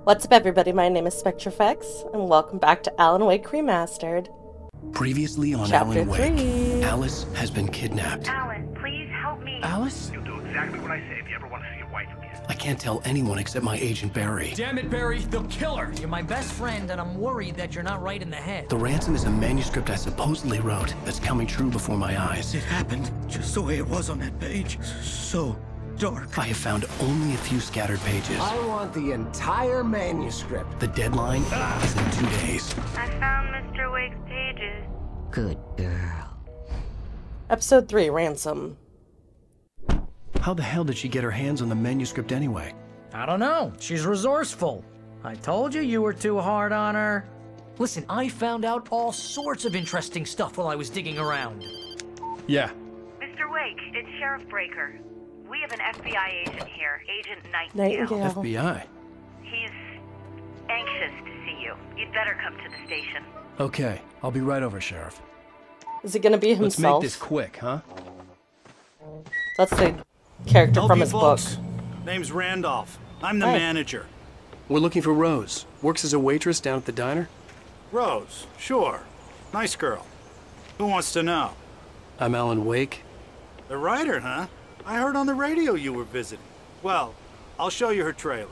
What's up, everybody? My name is SpectraFX, and welcome back to Alan Wake Remastered. Previously on Chapter Alan Wake, 3. Alice has been kidnapped. Alan, please help me. Alice? You'll do exactly what I say if you ever want to see your wife again. I can't tell anyone except my agent Barry. Damn it, Barry, they'll kill her! You're my best friend, and I'm worried that you're not right in the head. The ransom is a manuscript I supposedly wrote that's coming true before my eyes. It happened just the way it was on that page. So dark. I have found only a few scattered pages. I want the entire manuscript. The deadline is in 2 days. I found Mr. Wake's pages. Good girl. Episode 3, Ransom. How the hell did she get her hands on the manuscript anyway? I don't know. She's resourceful. I told you were too hard on her. Listen, I found out all sorts of interesting stuff while I was digging around. Yeah. Mr. Wake, it's Sheriff Breaker. We have an FBI agent here, Agent Nightingale. Nightingale. FBI. He's anxious to see you. You'd better come to the station. Okay, I'll be right over, Sheriff. Is it gonna be Let's himself? make this quick, huh? That's the character Help from you his folks. book. Name's Randolph. I'm the Hi. manager. We're looking for Rose. Works as a waitress down at the diner. Rose, sure. Nice girl. Who wants to know? I'm Alan Wake. The writer, huh? I heard on the radio you were visiting. Well, I'll show you her trailer.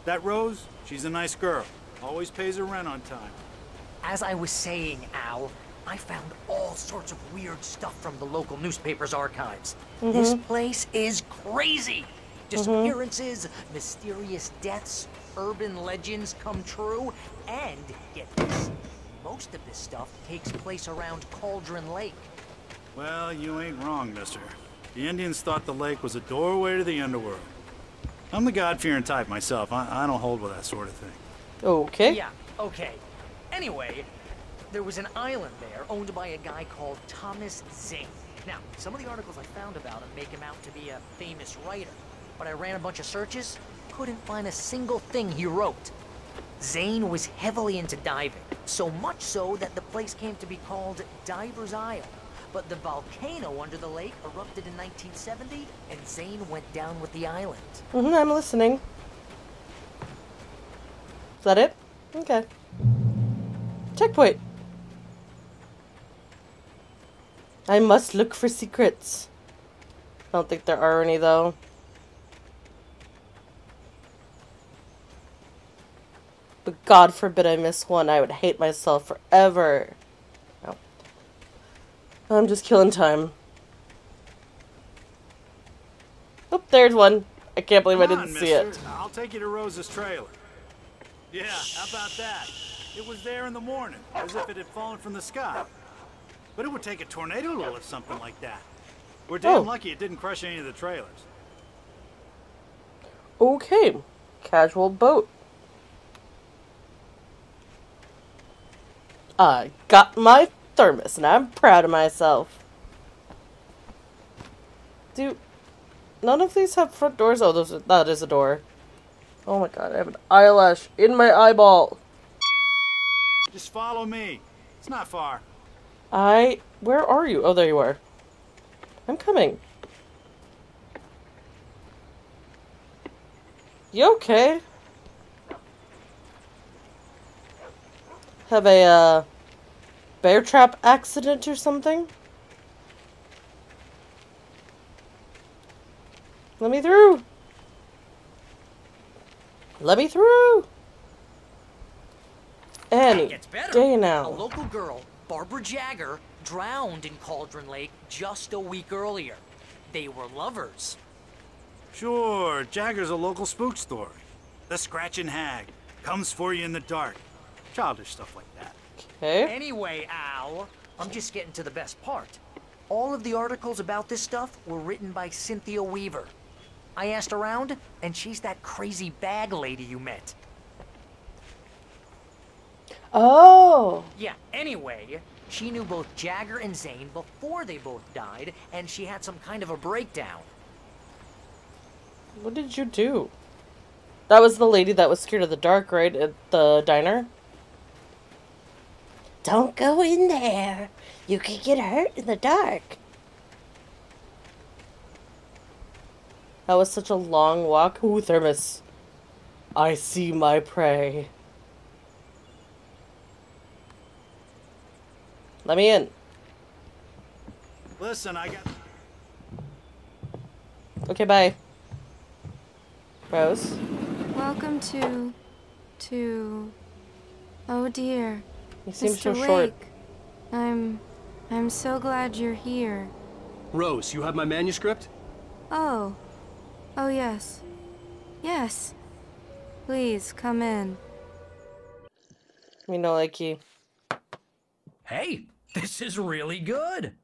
That Rose, she's a nice girl. Always pays her rent on time. As I was saying, Al, I found all sorts of weird stuff from the local newspaper's archives. This place is crazy. Disappearances, mysterious deaths, urban legends come true, and, get this, most of this stuff takes place around Cauldron Lake. Well, you ain't wrong, mister. The Indians thought the lake was a doorway to the underworld. I'm the God-fearing type myself. I don't hold with that sort of thing. Okay. Yeah, okay. Anyway, there was an island there owned by a guy called Thomas Zane. Now, some of the articles I found about him make him out to be a famous writer, but I ran a bunch of searches, couldn't find a single thing he wrote. Zane was heavily into diving, so much so that the place came to be called Diver's Isle. But the volcano under the lake erupted in 1970, and Zane went down with the island. I'm listening. Is that it? Okay. Checkpoint. I must look for secrets. I don't think there are any, though. But God forbid I miss one. I would hate myself forever. No. I'm just killing time. Oh, there's one. I can't believe I Come on, didn't see it. mister. I'll take you to Rose's trailer. Yeah, how about that? It was there in the morning, as if it had fallen from the sky. But it would take a tornado to lift something like that. We're damn lucky it didn't crush any of the trailers. Okay. Casual boat. I got my thermos, and I'm proud of myself. Do none of these have front doors? Oh, that is a door. Oh my god, I have an eyelash in my eyeball. Just follow me. It's not far. Where are you? Oh, there you are. I'm coming. You okay? Have a, bear trap accident or something? Let me through! Let me through! Any It gets better. day A now. local girl, Barbara Jagger, drowned in Cauldron Lake just a week earlier. They were lovers. Sure, Jagger's a local spook story. The Scratching Hag comes for you in the dark. Childish stuff like that. Okay. Anyway, Al, I'm just getting to the best part. All of the articles about this stuff were written by Cynthia Weaver. I asked around, and she's that crazy bag lady you met. Oh! Yeah, anyway, she knew both Jagger and Zane before they both died, and she had some kind of a breakdown. What did you do? That was the lady that was scared of the dark, right? At the diner? Don't go in there. You could get hurt in the dark. That was such a long walk. Ooh, thermos. I see my prey. Let me in. Listen, I got... Okay, bye. Rose? Welcome to... Oh dear. You seem Mr. so Wake. short. I'm so glad you're here. Rose, you have my manuscript? Oh. Oh yes. Yes. Please, come in. Me no likey. Hey, this is really good.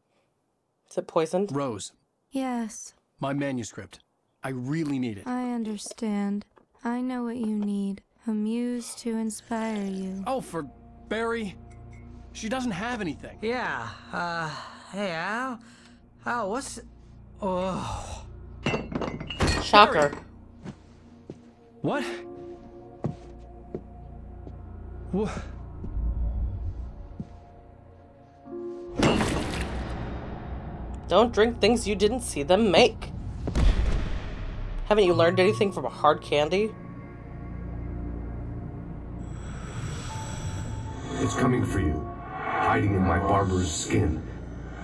Is it poisoned? Rose, Yes, my manuscript. I really need it. I understand. I know what you need. A muse to inspire you. Oh, for Barry? She doesn't have anything. Yeah, hey, Al, what's... Oh... Shocker. What? What? Don't drink things you didn't see them make. Haven't you learned anything from a hard candy? It's coming for you, hiding in my barber's skin.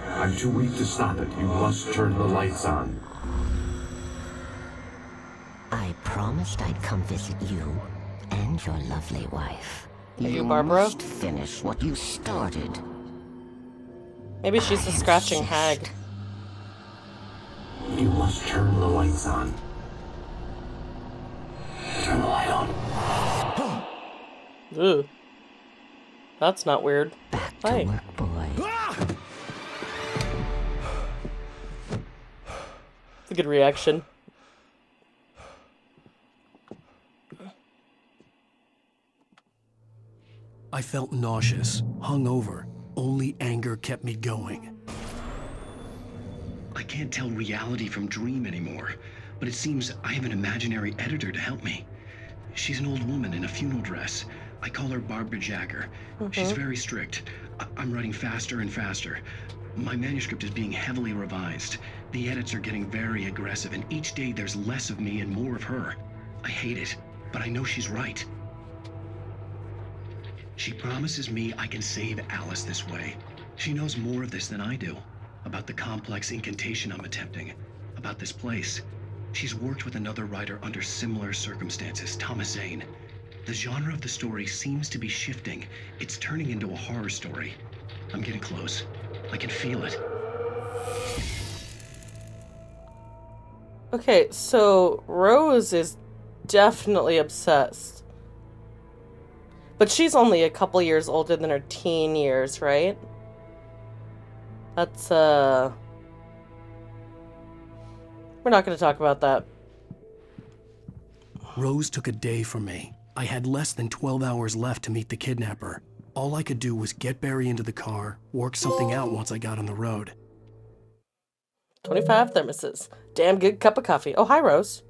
I'm too weak to stop it. You must turn the lights on. I promised I'd come visit you and your lovely wife. Are you Barbara? Must finish what you started. Maybe she's a scratching hag. You must turn the lights on. Turn the light on. Ugh. That's not weird. Back to Hi. work, boy. It's a good reaction. I felt nauseous, hungover. Only anger kept me going. I can't tell reality from dream anymore, but it seems I have an imaginary editor to help me. She's an old woman in a funeral dress. I call her Barbara Jacker. She's very strict. I'm writing faster and faster. My manuscript is being heavily revised. The edits are getting very aggressive, and each day there's less of me and more of her. I hate it, but I know she's right. She promises me I can save Alice this way. She knows more of this than I do. About the complex incantation I'm attempting. About this place. She's worked with another writer under similar circumstances, Thomas Zane. The genre of the story seems to be shifting. It's turning into a horror story. I'm getting close. I can feel it. Okay, so Rose is definitely obsessed. But she's only a couple years older than her teen years, right? That's, we're not going to talk about that. Rose took a day from me. I had less than 12 hours left to meet the kidnapper. All I could do was get Barry into the car, work something out once I got on the road. 25 thermoses. Damn good cup of coffee. Oh, hi, Rose.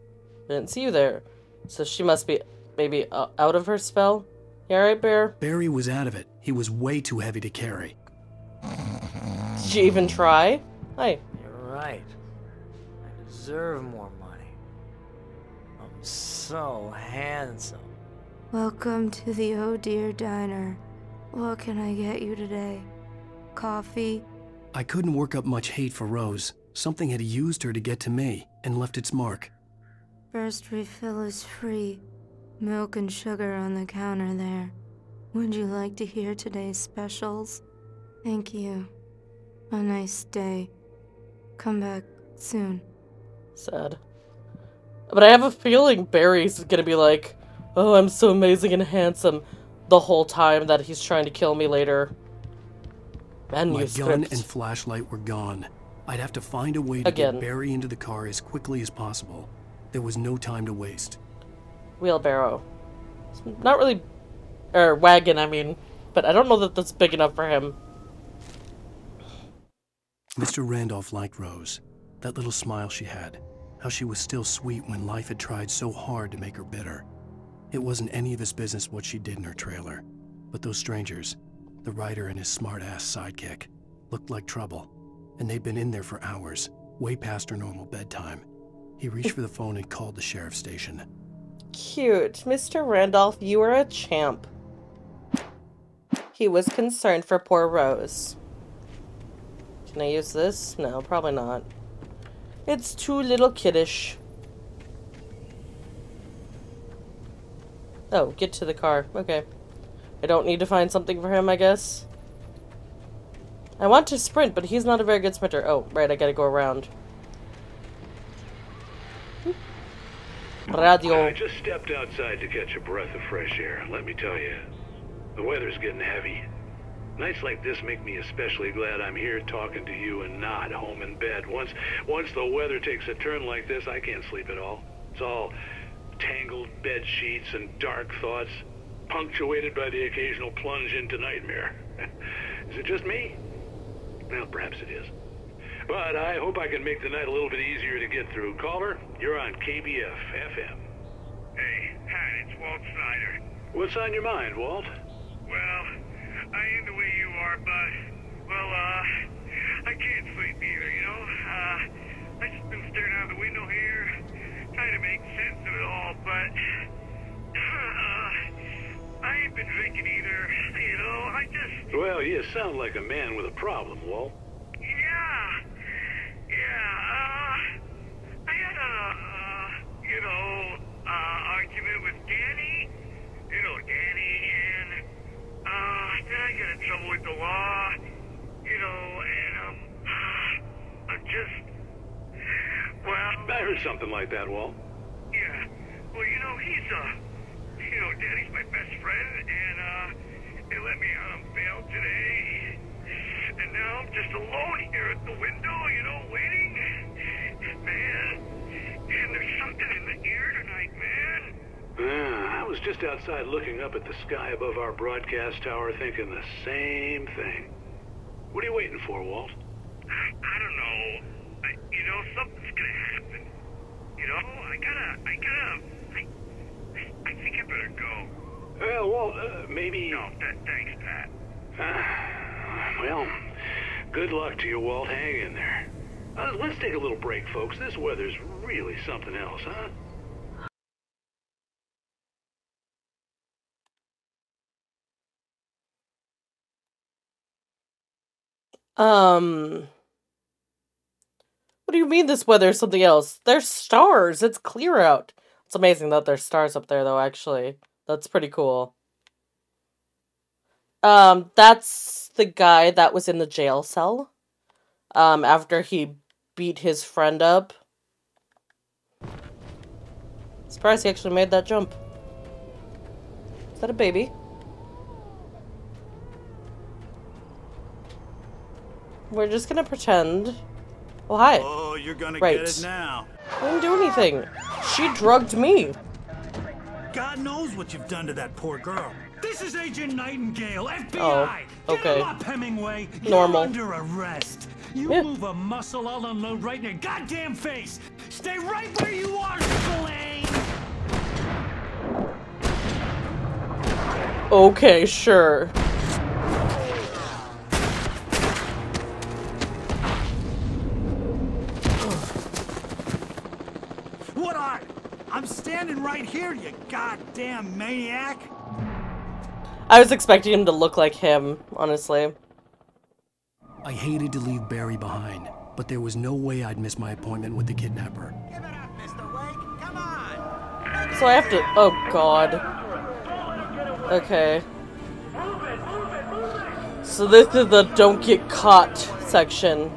Didn't see you there. So she must be maybe out of her spell? You alright, Bear? Barry was out of it. He was way too heavy to carry. Did you even try? Hi. You're right. I deserve more money. I'm so handsome. Welcome to the Oh Dear Diner. What can I get you today? Coffee? I couldn't work up much hate for Rose. Something had used her to get to me and left its mark. First refill is free. Milk and sugar on the counter there. Would you like to hear today's specials? Thank you. A nice day. Come back soon. Sad. But I have a feeling Barry's gonna be like, oh, I'm so amazing and handsome the whole time that he's trying to kill me later. Manuscript. My gun and flashlight were gone. I'd have to find a way to get Barry into the car as quickly as possible. There was no time to waste. Wheelbarrow. It's not really... Or wagon, I mean. But I don't know that that's big enough for him. Mr. Randolph liked Rose. That little smile she had. How she was still sweet when life had tried so hard to make her bitter. It wasn't any of his business what she did in her trailer. But those strangers, the writer and his smart-ass sidekick, looked like trouble. And they'd been in there for hours, way past her normal bedtime. He reached for the phone and called the sheriff's station. cute. Mr. Randolph, you are a champ. He was concerned for poor Rose. Can I use this? No, probably not. It's too little kiddish. Oh, get to the car. Okay. I don't need to find something for him, I guess. I want to sprint, but he's not a very good sprinter. Oh, right, I gotta go around. Radio. I just stepped outside to catch a breath of fresh air. Let me tell you, the weather's getting heavy. Nights like this make me especially glad I'm here talking to you and not home in bed. Once the weather takes a turn like this, I can't sleep at all. It's all tangled bed sheets and dark thoughts, punctuated by the occasional plunge into nightmare. Is it just me? Well, perhaps it is. But I hope I can make the night a little bit easier to get through. Caller, you're on KBF FM. Hey, Pat, it's Walt Snyder. What's on your mind, Walt? Well, I ain't the way you are, but, well, I can't sleep either, you know? I just been staring out the window here, trying to make sense of it all, but, I ain't been drinking either, you know? I just... Well, you sound like a man with a problem, Walt. I had a, argument with Danny, and, then I got in trouble with the law, and, I'm just, well... I heard something like that, Walt. Yeah, well, Danny's my best friend, and, they let me out on bail today, and now I'm just alone here at the window, waiting. Man, and there's something in the air tonight, man. I was just outside looking up at the sky above our broadcast tower thinking the same thing. What are you waiting for, Walt? I don't know. Something's gonna happen. I think I better go. Well, Walt, maybe... No, thanks, Pat. Well, good luck to you, Walt. Hang in there. Let's take a little break, folks. This weather's really something else, huh? What do you mean this weather is something else? There's stars. It's clear out. It's amazing that there's stars up there, though, actually. That's pretty cool. That's the guy that was in the jail cell. After he beat his friend up. Surprised he actually made that jump. Is that a baby? We're just gonna pretend. Oh, hi. Oh, you're gonna right. get it now. I didn't do anything. She drugged me. God knows what you've done to that poor girl. This is Agent Nightingale, FBI. Oh, okay. Get him up, Hemingway. Normal. You're under arrest. You move a muscle, I'll unload right in your goddamn face. Stay right where you are, Spillane. Okay, sure. What are? I'm standing right here, you goddamn maniac. I was expecting him to look like him, honestly. I hated to leave Barry behind, but there was no way I'd miss my appointment with the kidnapper. Give it up, Mr. Wake. Come on. So I have to... Oh, God. Okay. So this is the don't get caught section.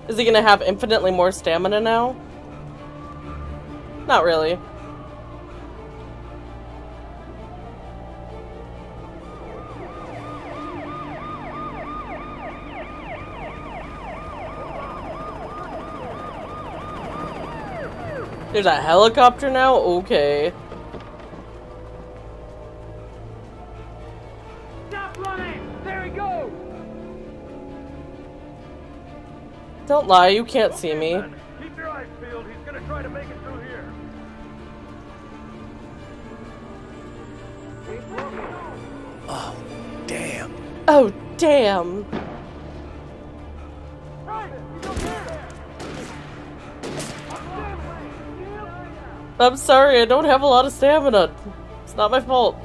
Is he gonna have infinitely more stamina now? Not really. There's a helicopter now? Okay. Stop running! There he goes! Don't lie, you can't see me. Keep your eyes peeled. He's gonna try to make it through here. Oh, damn. Oh, damn. I'm sorry, I don't have a lot of stamina. It's not my fault.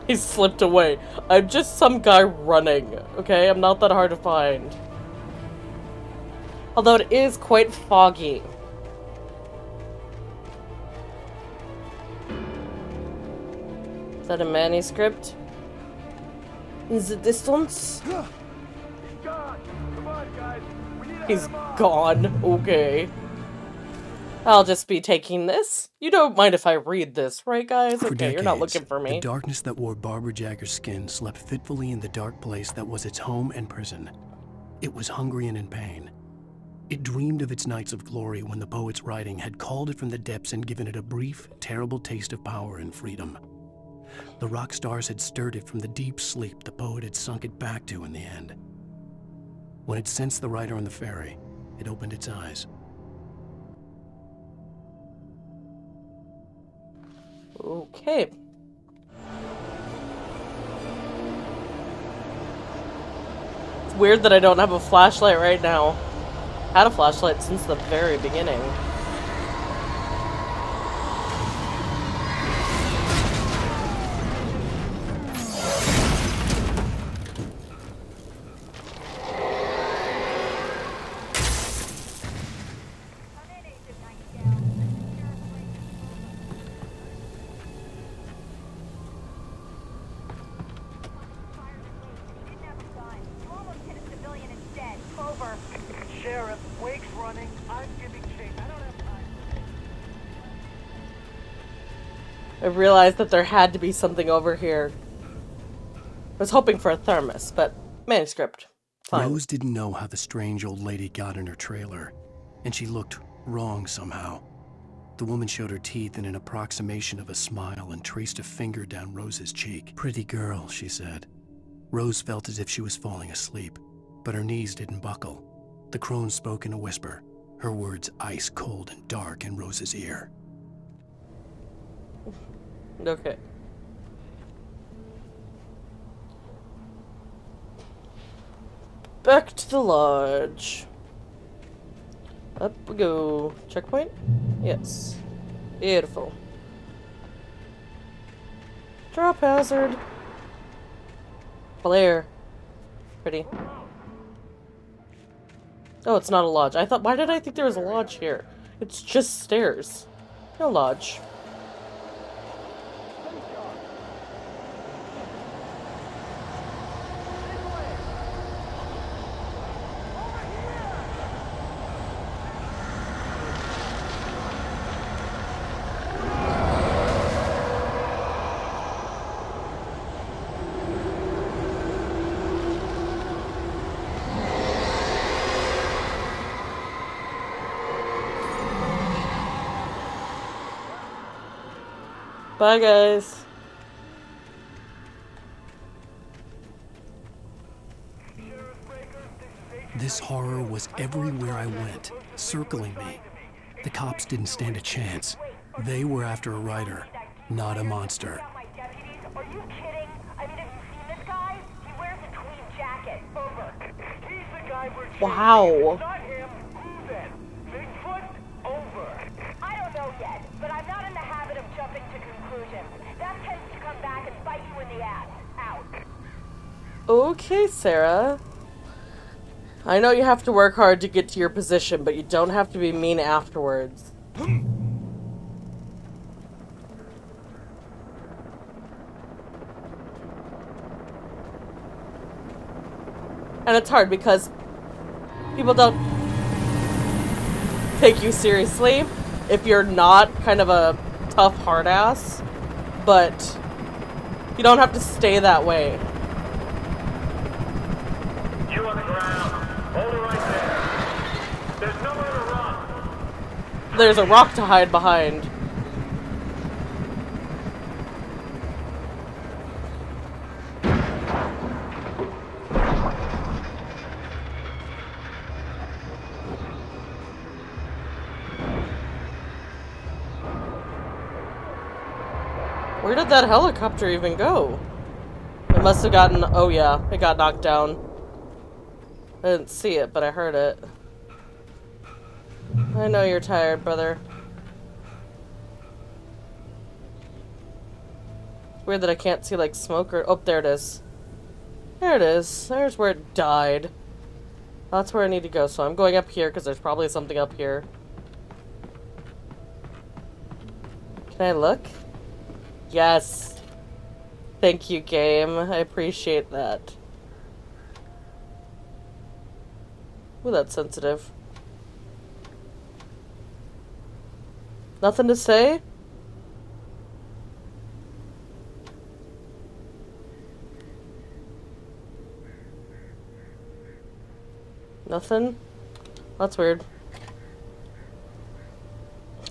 He slipped away. I'm just some guy running, okay? I'm not that hard to find. Although it is quite foggy. Is that a manuscript? In the distance? He's gone. Okay. I'll just be taking this. You don't mind if I read this, right, guys? For Okay, decades, you're not looking for me. The darkness that wore Barbara Jagger's skin slept fitfully in the dark place that was its home and prison. It was hungry and in pain. It dreamed of its nights of glory when the poet's writing had called it from the depths and given it a brief, terrible taste of power and freedom. The rock stars had stirred it from the deep sleep the poet had sunk it back to in the end. When it sensed the writer on the ferry, it opened its eyes. Okay. It's weird that I don't have a flashlight right now. I had a flashlight since the very beginning. Sheriff, Wake's running. I'm giving chase. I don't have time. I realized that there had to be something over here. I was hoping for a thermos, but manuscript. Fine. Rose didn't know how the strange old lady got in her trailer, and she looked wrong somehow. The woman showed her teeth in an approximation of a smile and traced a finger down Rose's cheek. "Pretty girl," she said. Rose felt as if she was falling asleep, but her knees didn't buckle. The crone spoke in a whisper, her words ice cold and dark in Rose's ear. Okay. Back to the lodge. Up we go. Checkpoint? Yes. Beautiful. Drop hazard. Flare. Pretty. Oh, it's not a lodge. I thought, why did I think there was a lodge here? It's just stairs. No lodge. Bye, guys. This horror was everywhere I went, circling me. The cops didn't stand a chance. They were after a writer, not a monster. Are you kidding? I mean, have you seen this guy? He wears a tweed jacket. Over. He's the guy we're chasing. Wow. Not him. Who then? Bigfoot? Over. I don't know yet, but I'm not in the habit of jumping to conclusions. That tends to come back and bite you in the ass. Out. Okay, Sarah. I know you have to work hard to get to your position, but you don't have to be mean afterwards. And it's hard because people don't take you seriously if you're not kind of a tough hard ass, but you don't have to stay that way. You on the ground. Hold it right there. There's nowhere to run. There's a rock to hide behind. Where did that helicopter even go? It must have gotten... Oh yeah, it got knocked down. I didn't see it, but I heard it. I know you're tired, brother. It's weird that I can't see, like, smoke or... Oh, there it is. There it is. There's where it died. That's where I need to go, so I'm going up here, because there's probably something up here. Can I look? Yes. Thank you, game. I appreciate that. Ooh, that's sensitive. Nothing to say? Nothing? That's weird.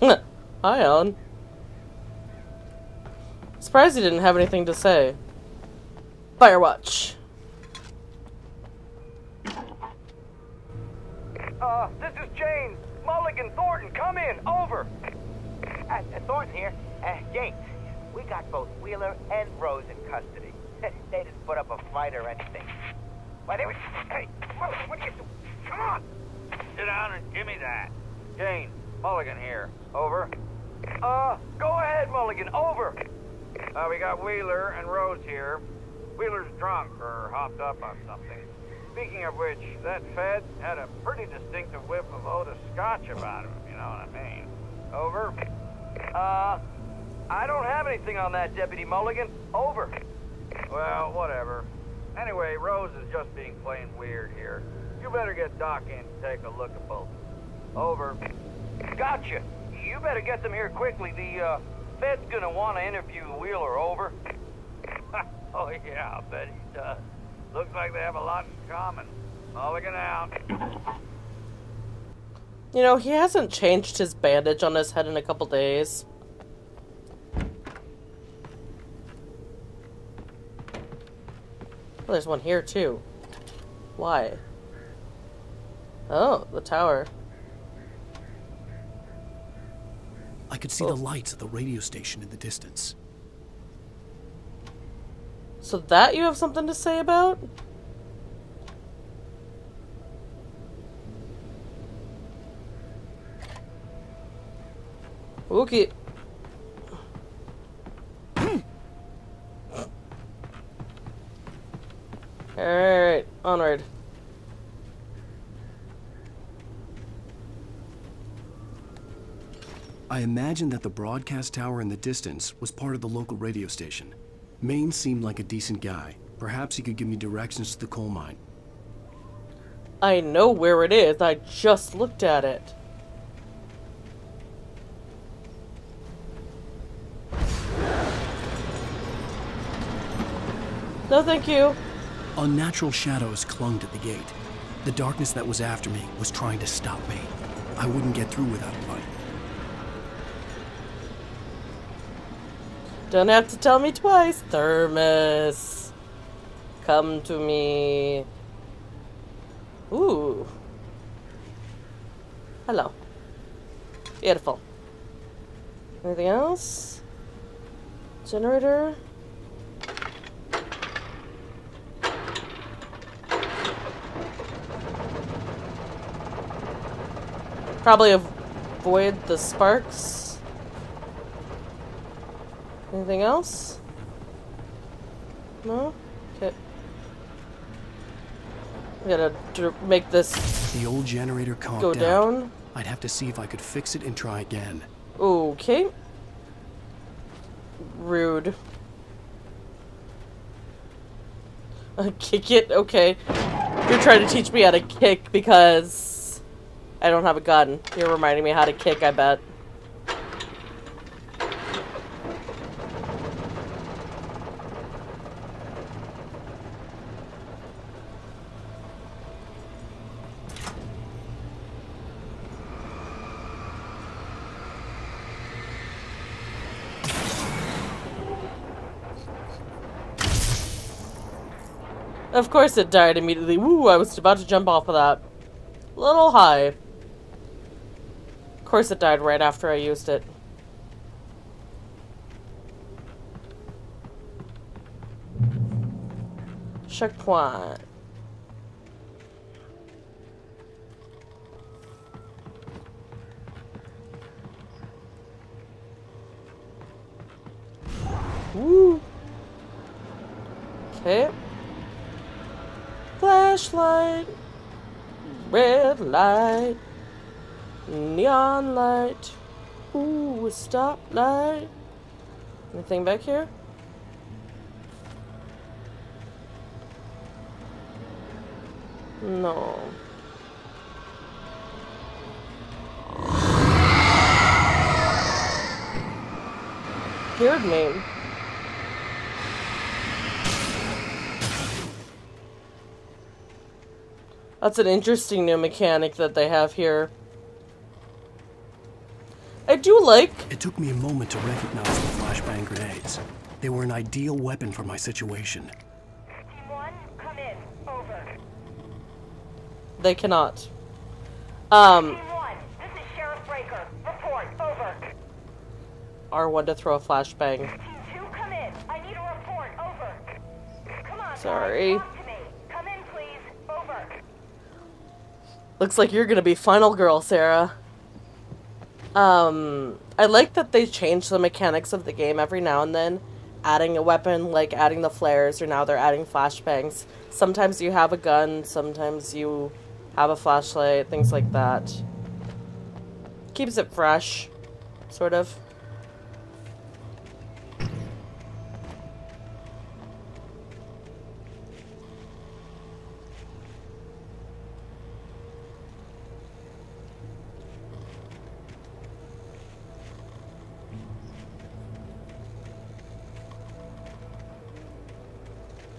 Hi, Alan. Surprised he didn't have anything to say. Firewatch. This is James. Mulligan Thornton, come in. Over. Thornton here. James, we got both Wheeler and Rose in custody. They didn't put up a fight or anything. Why, they were... Hey, what are you doing? Come on! Sit down and give me that. James, Mulligan here. Over. Go ahead, Mulligan. Over. We got Wheeler and Rose here. Wheeler's drunk or hopped up on something. Speaking of which, that Fed had a pretty distinctive whiff of Otis Scotch about him, you know what I mean. Over. I don't have anything on that, Deputy Mulligan. Over. Well, whatever. Anyway, Rose is just being plain weird here. You better get Doc in to take a look at both. Over. Gotcha. You better get them here quickly. The, Fed's gonna want to interview Wheeler. Over. Oh, yeah, I'll bet he does. Looks like they have a lot in common. Mulligan out. You know, he hasn't changed his bandage on his head in a couple days. Oh, there's one here, too. Why? Oh, the tower. I could see the lights of the radio station in the distance. So that you have something to say about? Okay. Alright, onward. I imagined that the broadcast tower in the distance was part of the local radio station. Maine seemed like a decent guy. Perhaps he could give me directions to the coal mine. I know where it is. I just looked at it. No, thank you. Unnatural shadows clung to the gate. The darkness that was after me was trying to stop me. I wouldn't get through without a light. Don't have to tell me twice. Thermos. Come to me. Ooh. Hello. Beautiful. Anything else? Generator? Probably avoid the sparks. Anything else? No? Okay. I gotta make this the old generator conked go down. I'd have to see if I could fix it and try again. Okay. Rude. Kick it? Okay. You're trying to teach me how to kick because I don't have a gun. You're reminding me how to kick, I bet. Of course it died immediately. Woo, I was about to jump off of that. Little high. Of course it died right after I used it. Checkpoint. Woo. Okay. Flashlight. Red light. Neon light. Ooh, a stoplight. Anything back here? No. Scared me. That's an interesting new mechanic that they have here. I do like... It took me a moment to recognize the flashbang grenades. They were an ideal weapon for my situation. Team 1, come in. Over. They cannot. Team 1, this is Sheriff Breaker. Report. Over. R1 to throw a flashbang. Team 2, come in. I need a report. Over. Come on, Sorry. guys, talk to me. Come in, please. Over. Looks like you're gonna be final girl, Sarah. I like that they change the mechanics of the game every now and then. Adding a weapon, like adding the flares, or now they're adding flashbangs. Sometimes you have a gun, sometimes you have a flashlight, things like that. Keeps it fresh, sort of.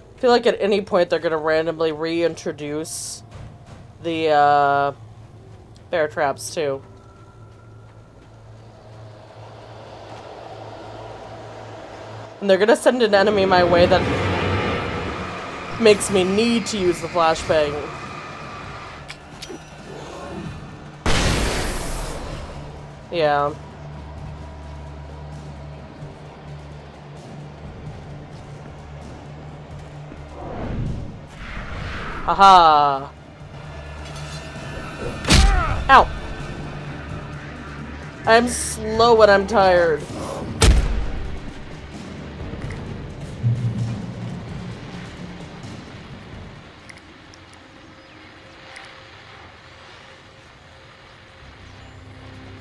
I feel like at any point they're gonna randomly reintroduce the bear traps too. And they're gonna send an enemy my way that makes me need to use the flashbang. Yeah. Haha. Ow. I'm slow when I'm tired.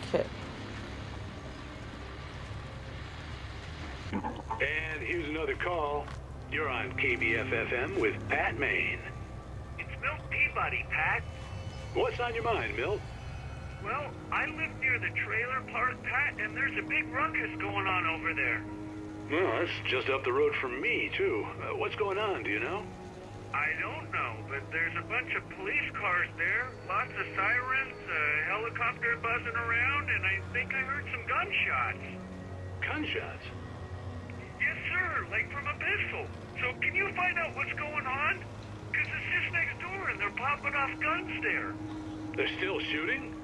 Okay. And here's another call. You're on KBFFM with Pat Maine. It's Milt Peabody, Pat. What's on your mind, Milt? Well, I live near the trailer park, Pat, and there's a big ruckus going on over there. Well, that's just up the road from me, too. What's going on, do you know? I don't know, but there's a bunch of police cars there, lots of sirens, a helicopter buzzing around, and I think I heard some gunshots. Gunshots? Yes, sir, like from a pistol. So can you find out what's going on? Because it's just next door and they're popping off guns there. They're still shooting?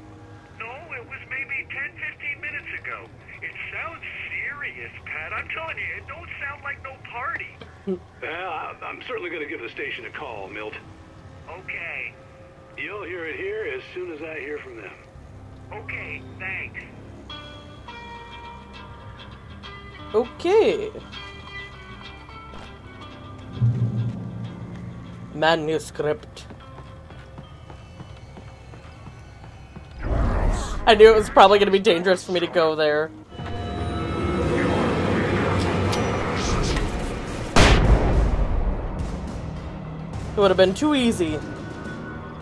No, it was maybe 10-15 minutes ago. It sounds serious, Pat. I'm telling you, it don't sound like no party. I'm certainly going to give the station a call, Milt. Okay. You'll hear it here as soon as I hear from them. Okay, thanks. Okay. Manuscript. I knew it was probably going to be dangerous for me to go there. It would have been too easy.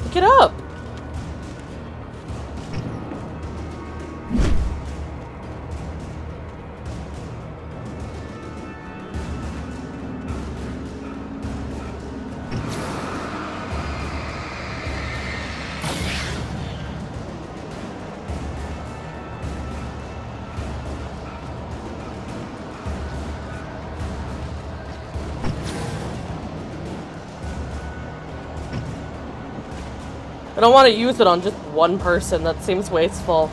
Pick it up. I don't want to use it on just one person. That seems wasteful.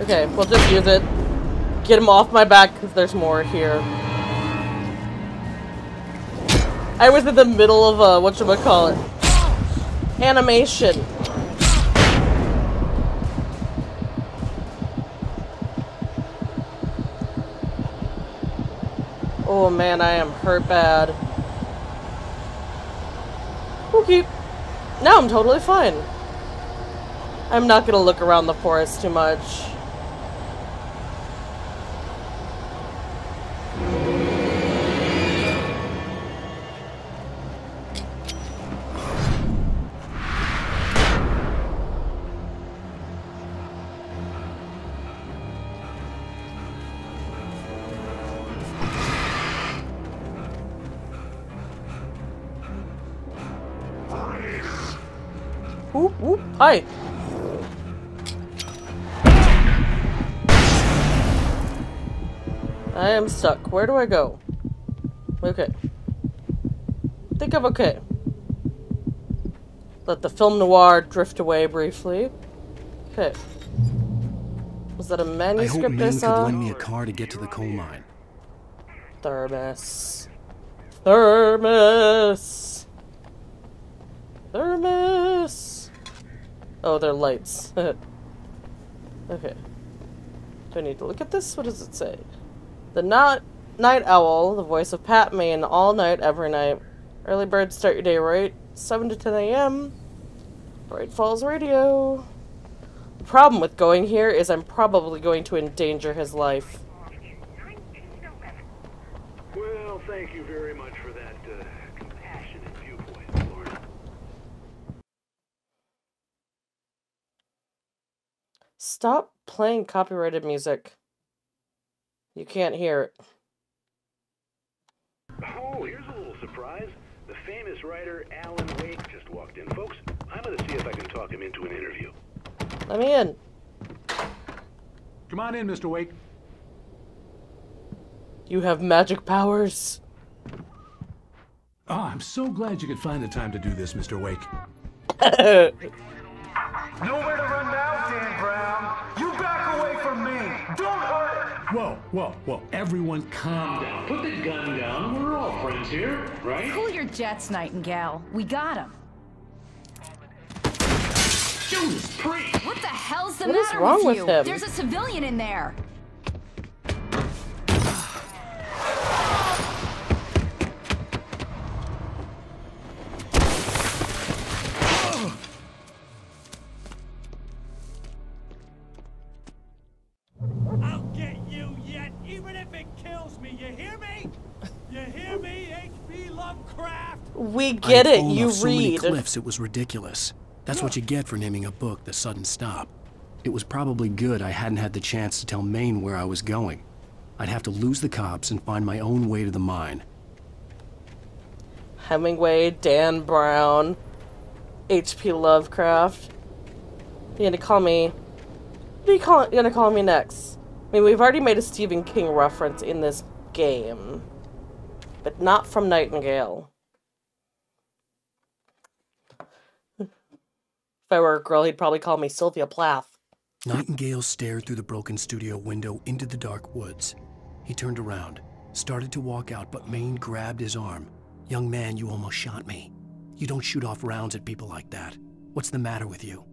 Okay, we'll just use it. Get him off my back because there's more here. I was in the middle of a, whatchamacallit, animation. Oh man, I am hurt bad. Okay. Now I'm totally fine. I'm not gonna look around the forest too much. Whoop, whoop, hi. I am stuck. Where do I go? Okay. I think I'm okay. Let the film noir drift away briefly. Okay. Was that a manuscript I hope Maine saw? could lend me a car to get to the coal mine. Thermos. Thermos. Thermos. Oh, they're lights. Okay. Do I need to look at this? What does it say? The night owl, the voice of Pat Maine, all night, every night. Early birds start your day right. 7 to 10 a.m. Bright Falls Radio. The problem with going here is I'm probably going to endanger his life. Well, thank you very much for that compassionate viewpoint, Lorna. Stop playing copyrighted music. You can't hear it. Oh, here's a little surprise. The famous writer Alan Wake just walked in. Folks, I'm going to see if I can talk him into an interview. Let me in. Come on in, Mr. Wake. You have magic powers. Oh, I'm so glad you could find the time to do this, Mr. Wake. Nowhere to run now, Dan Brown. You back away from me. Don't hurt. Whoa, whoa, whoa. Everyone calm down. Put the gun down. We're all friends here, right? Cool your jets, Nightingale. We got him. Judas Priest! What the hell's the What is matter wrong with with you? him? There's a civilian in there. I'll get you yet, even if it kills me. You hear me? You hear me, H.P. Lovecraft? We get it, you so many read. cliffs, it was ridiculous. That's what you get for naming a book The Sudden Stop. It was probably good I hadn't had the chance to tell Maine where I was going. I'd have to lose the cops and find my own way to the mine. Hemingway, Dan Brown, H.P. Lovecraft. You gonna call me? What are you gonna call me next? I mean, we've already made a Stephen King reference in this game, but not from Nightingale. If I were a girl, he'd probably call me Sylvia Plath. Nightingale stared through the broken studio window into the dark woods. He turned around, started to walk out, but Maine grabbed his arm. "Young man, you almost shot me. You don't shoot off rounds at people like that. What's the matter with you?"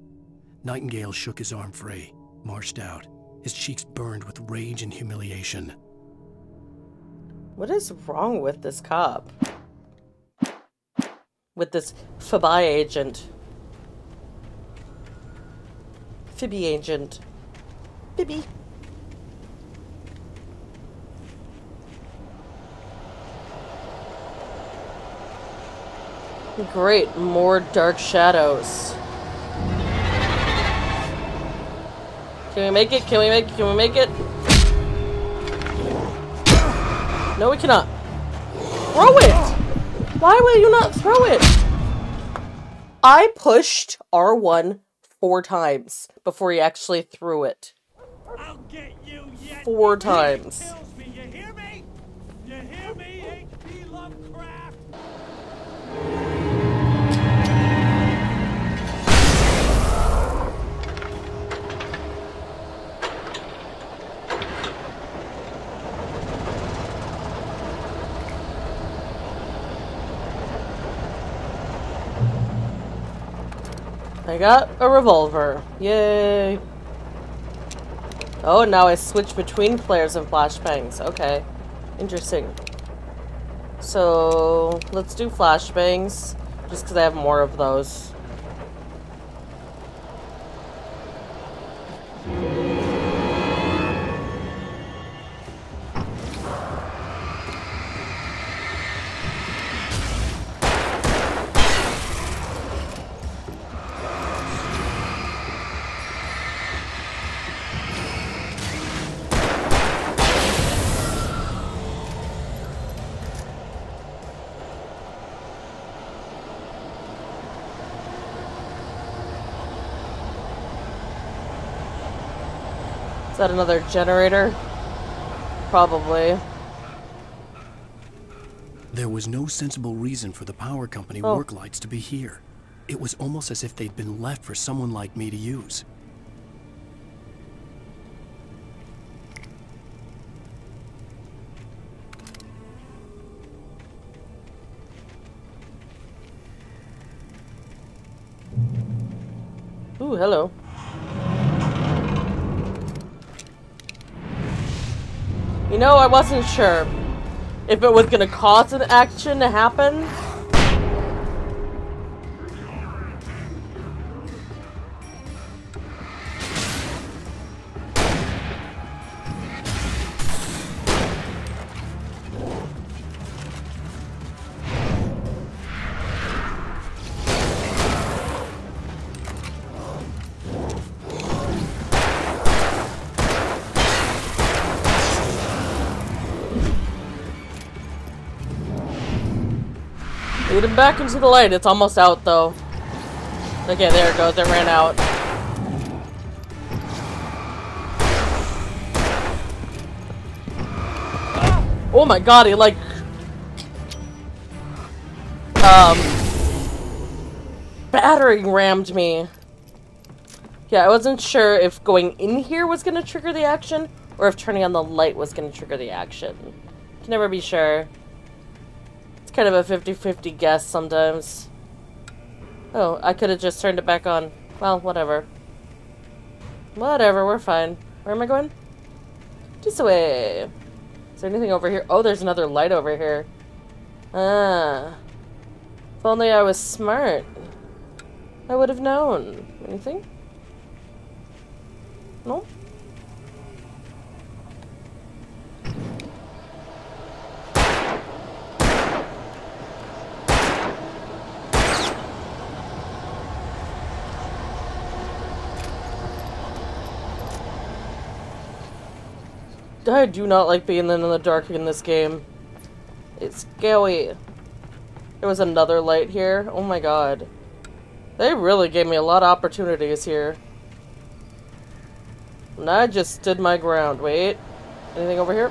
Nightingale shook his arm free, marched out. His cheeks burned with rage and humiliation. What is wrong with this cop? With this FBI agent? Phoebe agent. Phoebe. Great, more dark shadows. Can we make it? Can we make it? Can we make it? No, we cannot. Throw it! Why will you not throw it? I pushed R1 4 times before he actually threw it. I'll get you yet. 4 times. Kills me. You hear me? You hear me, H.P. Lovecraft? I got a revolver. Yay. Oh, now I switch between flares and flashbangs. Okay. Interesting. So, let's do flashbangs, just because I have more of those. Is that another generator? Probably. There was no sensible reason for the power company work lights to be here. It was almost as if they'd been left for someone like me to use. Ooh, hello. You know, I wasn't sure if it was gonna cause an action to happen. Lead him back into the light. It's almost out, though. Okay, there it goes. It ran out. Oh my god, he like... battering rammed me. Yeah, I wasn't sure if going in here was gonna trigger the action, or if turning on the light was gonna trigger the action. Can never be sure. It's kind of a 50-50 guess sometimes. Oh, I could have just turned it back on. Well, whatever. Whatever, we're fine. Where am I going? This way. Is there anything over here? Oh, there's another light over here. Ah. If only I was smart. I would have known. Anything? No? I do not like being in the dark in this game. It's scary. There was another light here. Oh my god. They really gave me a lot of opportunities here. And I just stood my ground. Wait. Anything over here?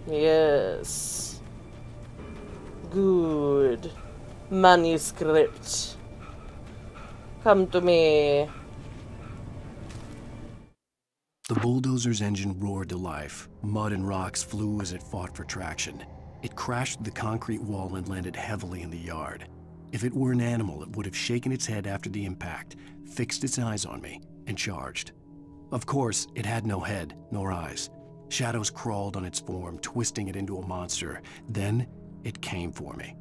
Yes. Good. Manuscript. Come to me. The bulldozer's engine roared to life. Mud and rocks flew as it fought for traction. It crashed the concrete wall and landed heavily in the yard. If it were an animal, it would have shaken its head after the impact, fixed its eyes on me, and charged. Of course, it had no head, nor eyes. Shadows crawled on its form, twisting it into a monster. Then, it came for me.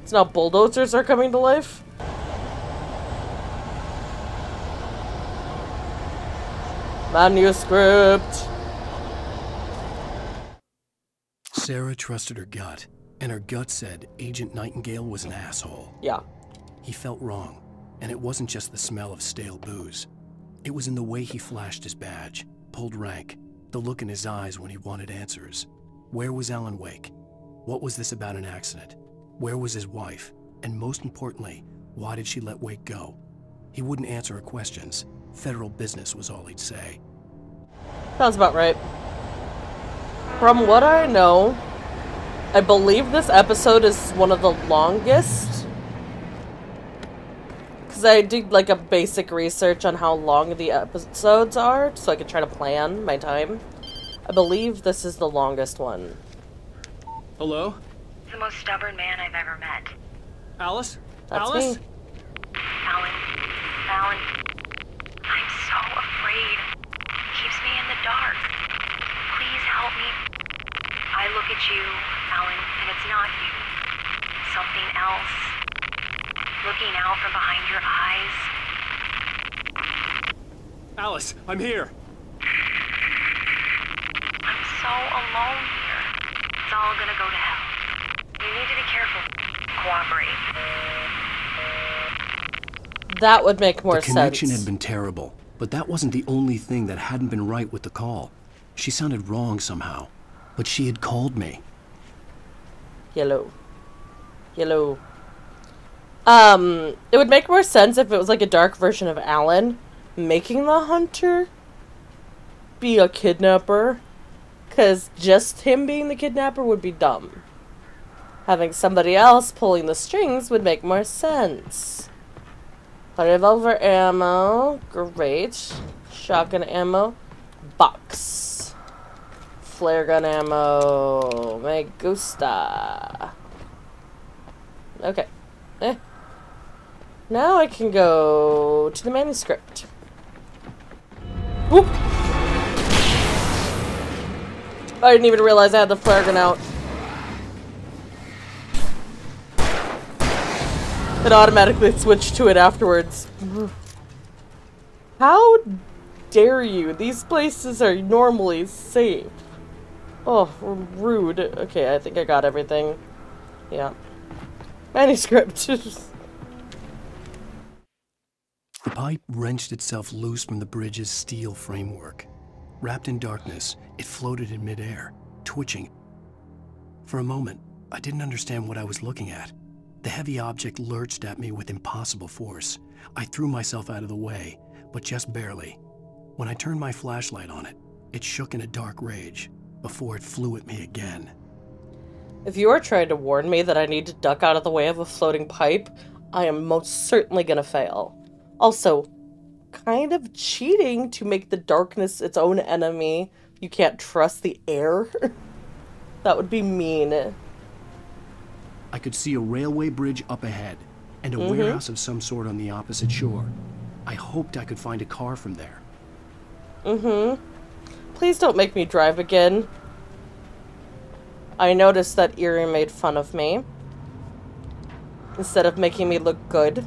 So now bulldozers are coming to life? Manuscript. Sarah trusted her gut, and her gut said Agent Nightingale was an asshole. Yeah. He felt wrong, and it wasn't just the smell of stale booze. It was in the way he flashed his badge, pulled rank, the look in his eyes when he wanted answers. Where was Alan Wake? What was this about an accident? Where was his wife? And most importantly, why did she let Wake go? He wouldn't answer her questions. Federal business was all he'd say. Sounds about right. From what I know, I believe this episode is one of the longest. Because I did like a basic research on how long the episodes are, so I could try to plan my time. I believe this is the longest one. Hello? He's the most stubborn man I've ever met. Alice? That's Alice? me. Alan, I'm so afraid. It keeps me in the dark. Please help me. I look at you, Alan, and it's not you. Something else. Looking out from behind your eyes. Alice, I'm here. I'm so alone here. It's all gonna go to hell. You need to be careful. Cooperate. That would make more sense. The connection had been terrible, but that wasn't the only thing that hadn't been right with the call. She sounded wrong somehow, but she had called me. Yellow. It would make more sense if it was like a dark version of Alan making the hunter be a kidnapper, because just him being the kidnapper would be dumb. Having somebody else pulling the strings would make more sense. Revolver ammo, great. Shotgun ammo, box. Flare gun ammo, me gusta. Okay. Now I can go to the manuscript. Whoop! I didn't even realize I had the flare gun out. It automatically switched to it afterwards. How dare you? These places are normally safe. Oh, rude. Okay, I think I got everything. Yeah. Manuscript. The pipe wrenched itself loose from the bridge's steel framework. Wrapped in darkness, it floated in midair, twitching. For a moment, I didn't understand what I was looking at. The heavy object lurched at me with impossible force. I threw myself out of the way, but just barely. When I turned my flashlight on it, it shook in a dark rage before it flew at me again. If you are trying to warn me that I need to duck out of the way of a floating pipe, I am most certainly gonna fail. Also, kind of cheating to make the darkness its own enemy. You can't trust the air. That would be mean. I could see a railway bridge up ahead, and a warehouse of some sort on the opposite shore. I hoped I could find a car from there. Please don't make me drive again. I noticed that Eerie made fun of me, instead of making me look good.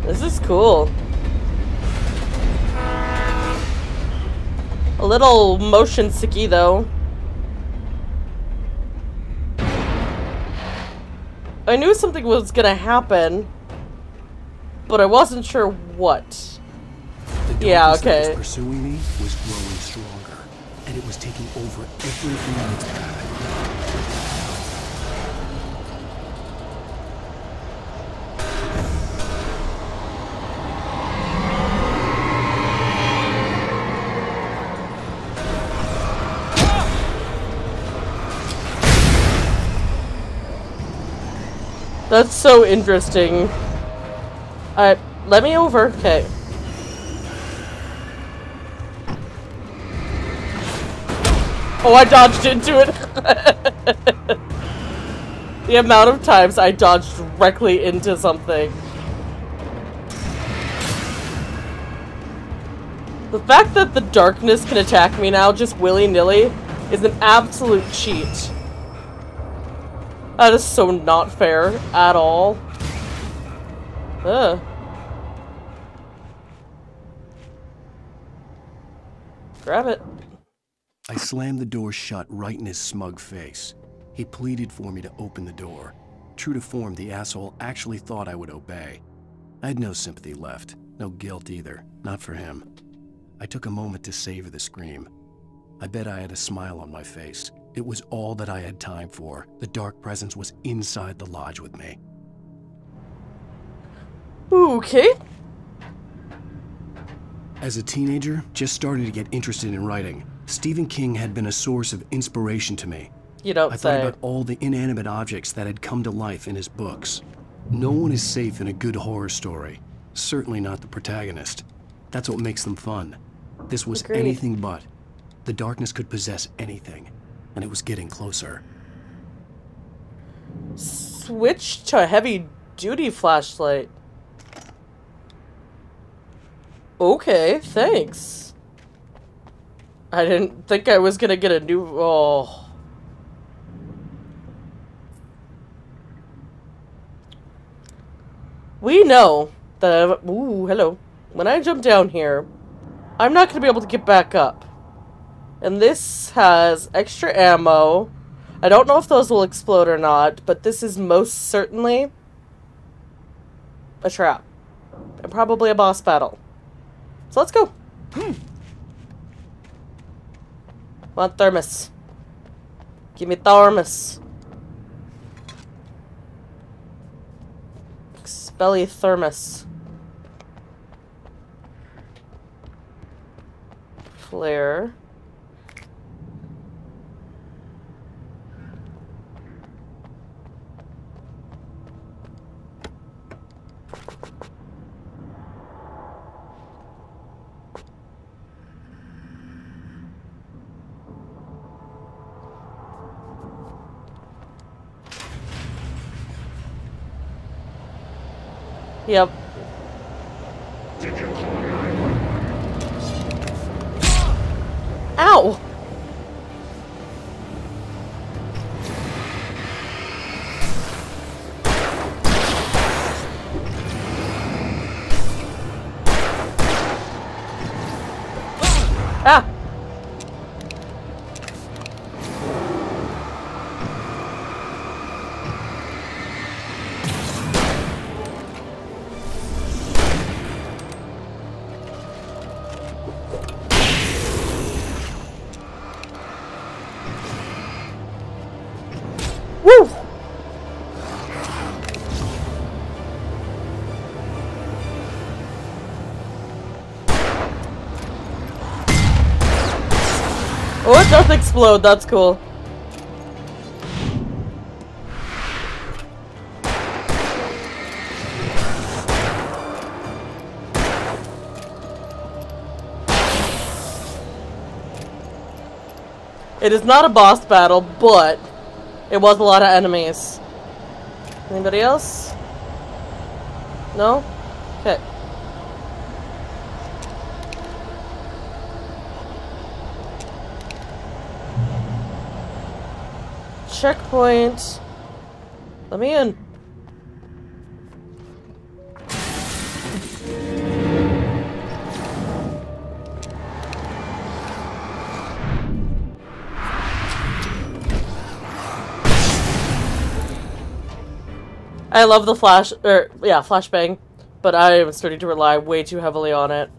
This is cool. A little motion sicky though. I knew something was gonna happen, but I wasn't sure what. The darkness that was pursuing me was growing stronger, and it was taking over everything in its path. That's so interesting. Let me over. Okay. Oh, I dodged into it. The amount of times I dodged directly into something. The fact that the darkness can attack me now just willy-nilly is an absolute cheat. That is so not fair at all. Ugh. Grab it. I slammed the door shut right in his smug face. He pleaded for me to open the door. True to form, the asshole actually thought I would obey. I had no sympathy left, no guilt either, not for him. I took a moment to savor the scream. I bet I had a smile on my face. It was all that I had time for. The dark presence was inside the lodge with me. Okay. As a teenager, just starting to get interested in writing, Stephen King had been a source of inspiration to me. You don't I say. thought about all the inanimate objects that had come to life in his books. No one is safe in a good horror story. Certainly not the protagonist. That's what makes them fun. This was Agreed. anything but. The darkness could possess anything, and it was getting closer. Switch to a heavy-duty flashlight. Okay, thanks. I didn't think I was gonna get a new... Oh. We know that... Ooh, hello. When I jump down here, I'm not gonna be able to get back up. And this has extra ammo. I don't know if those will explode or not, but this is most certainly a trap. And probably a boss battle. So let's go. Want thermos. Give me thermos. Expelli thermos. Flare. Yep. Ow! Ah! Woo! Oh, it does explode. That's cool. It is not a boss battle, but it was a lot of enemies. Anybody else? No? Okay. Checkpoint. Let me in. I love the flashbang, but I am starting to rely way too heavily on it.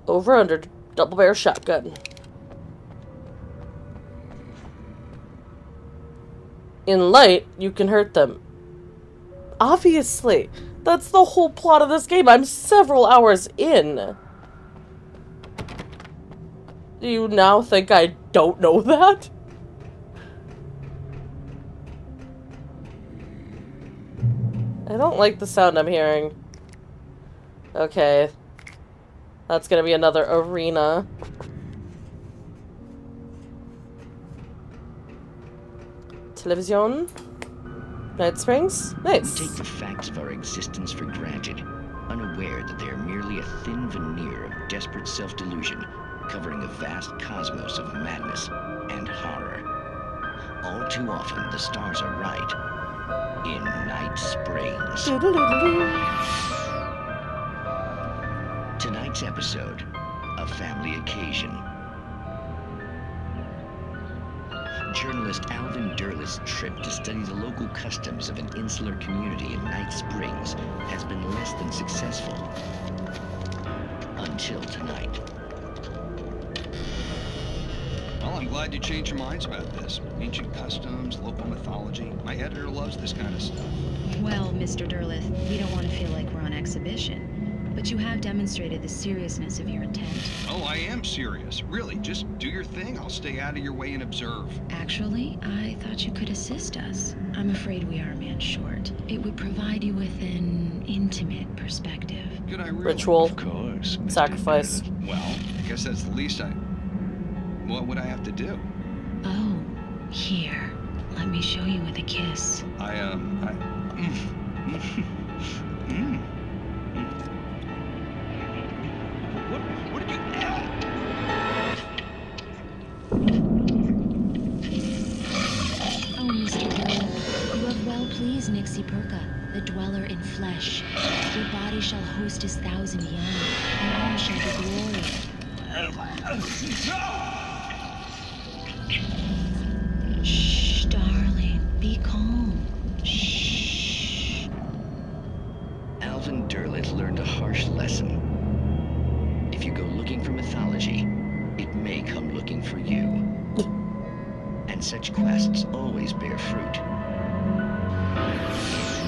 Over under double barrel shotgun. In light, you can hurt them. Obviously, that's the whole plot of this game. I'm several hours in. Do you now think I don't know that? I don't like the sound I'm hearing. Okay. That's gonna be another arena. Television? Night Springs? Nice. We take the facts of our existence for granted, unaware that they are merely a thin veneer of desperate self-delusion, covering a vast cosmos of madness and horror. All too often, the stars are right. In Night Springs. Tonight's episode, a family occasion. Journalist Alvin Derlis' trip to study the local customs of an insular community in Night Springs has been less than successful. Until tonight. Well, I'm glad you changed your minds about this. Ancient customs, local mythology. My editor loves this kind of stuff. Well, Mr. Derleth, we don't want to feel like we're on exhibition. But But you have demonstrated the seriousness of your intent. Oh, I am serious. Really, just do your thing. I'll stay out of your way and observe. Actually, I thought you could assist us. I'm afraid we are a man short. It would provide you with an intimate perspective. Could I really? Ritual. Of course. Sacrifice. Well, I guess that's the least I... What would I have to do? Oh, here. Let me show you with a kiss. What did you... Oh, Mr. Burrow, you have well pleased Nixie Perka, the dweller in flesh. Your body shall host his 1,000 young, and all shall be glory. Shh, darling, be calm. Shh. Alvin Derleth learned a harsh lesson. If you go looking for mythology, it may come looking for you. And such quests always bear fruit.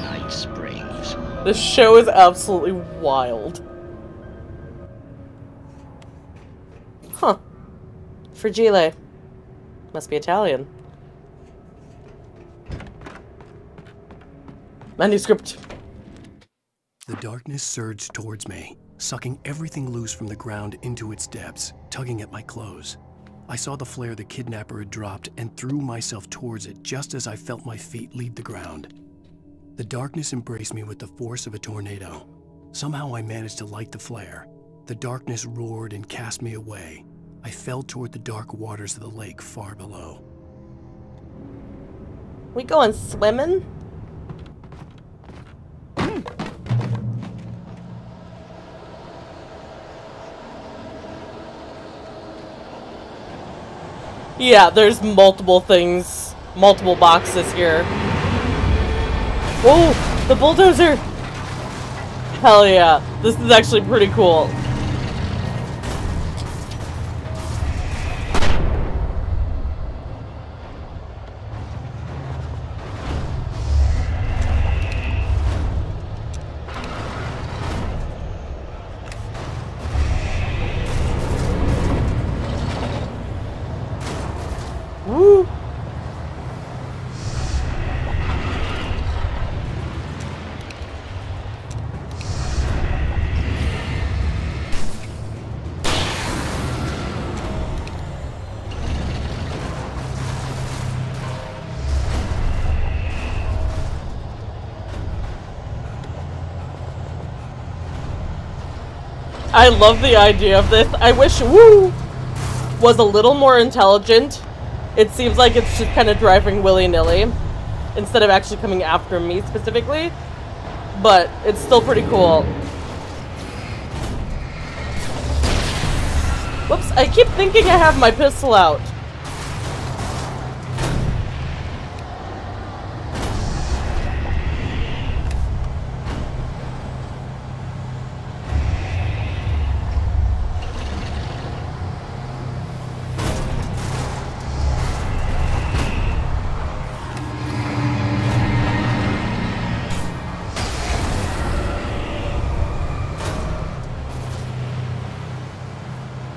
Night Springs. This show is absolutely wild. Huh. Fragile. Must be Italian. Manuscript. The darkness surged towards me, sucking everything loose from the ground into its depths, tugging at my clothes. I saw the flare the kidnapper had dropped and threw myself towards it just as I felt my feet leave the ground. The darkness embraced me with the force of a tornado. Somehow I managed to light the flare. The darkness roared and cast me away. I fell toward the dark waters of the lake far below. We going swimming? Yeah, there's multiple things, multiple boxes here. Whoa, the bulldozer! Hell yeah, this is actually pretty cool. Woo! I love the idea of this. I wish Woo was a little more intelligent. It seems like it's just kind of driving willy-nilly instead of actually coming after me specifically. But it's still pretty cool. Whoops, I keep thinking I have my pistol out.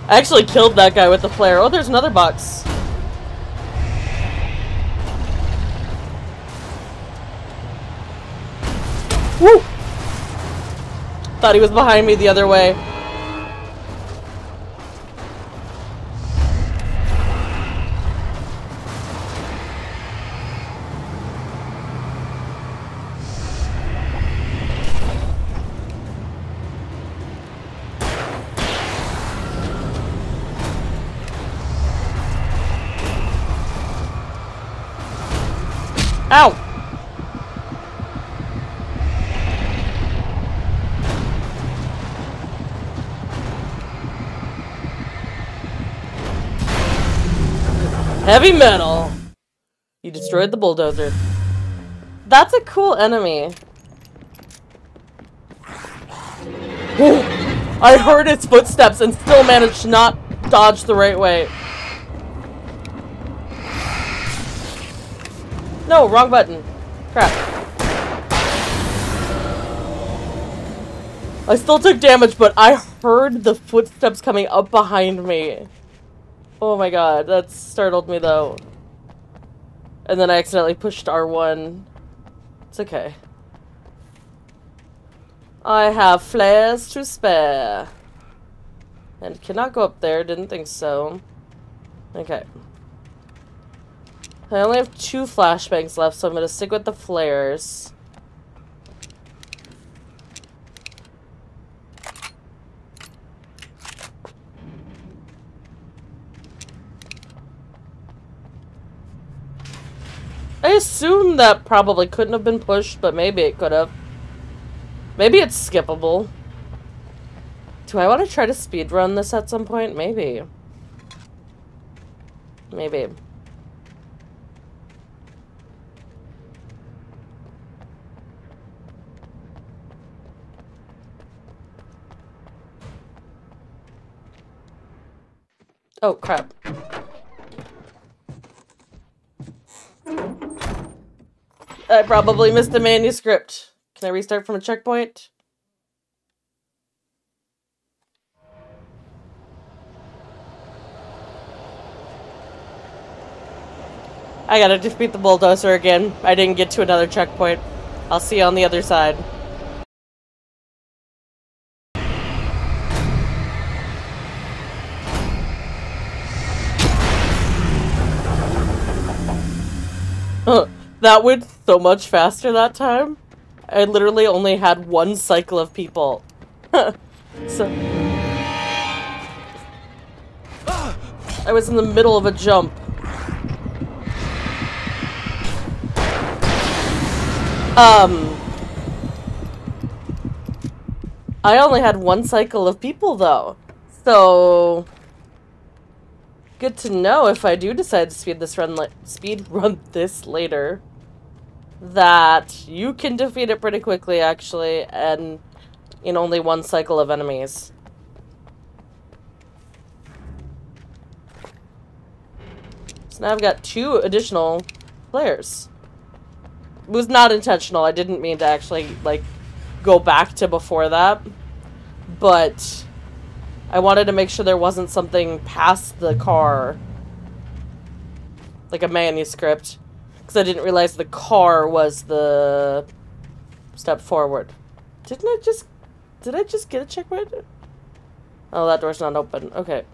I actually killed that guy with the flare. Oh, there's another box. Woo! Thought he was behind me the other way. Ow! Heavy metal! You destroyed the bulldozer. That's a cool enemy. I heard his footsteps and still managed to not dodge the right way. No, wrong button. Crap. I still took damage, but I heard the footsteps coming up behind me. Oh my god, that startled me though. And then I accidentally pushed R1. It's okay. I have flares to spare. And cannot go up there, didn't think so. Okay. I only have 2 flashbangs left, so I'm gonna stick with the flares. I assume that probably couldn't have been pushed, but maybe it could have. Maybe it's skippable. Do I want to try to speedrun this at some point? Maybe. Maybe. Oh, crap. I probably missed the manuscript. Can I restart from a checkpoint? I gotta defeat the bulldozer again. I didn't get to another checkpoint. I'll see you on the other side. That went so much faster that time. I literally only had 1 cycle of people. So I was in the middle of a jump. I only had 1 cycle of people though. So good to know if I do decide to speed run this later, that you can defeat it pretty quickly actually, and in only 1 cycle of enemies. So now I've got 2 additional players. It was not intentional. I didn't mean to actually like go back to before that, but I wanted to make sure there wasn't something past the car, like a manuscript, because I didn't realize the car was the step forward. Did I just get a checkpoint? Oh, that door's not open. Okay.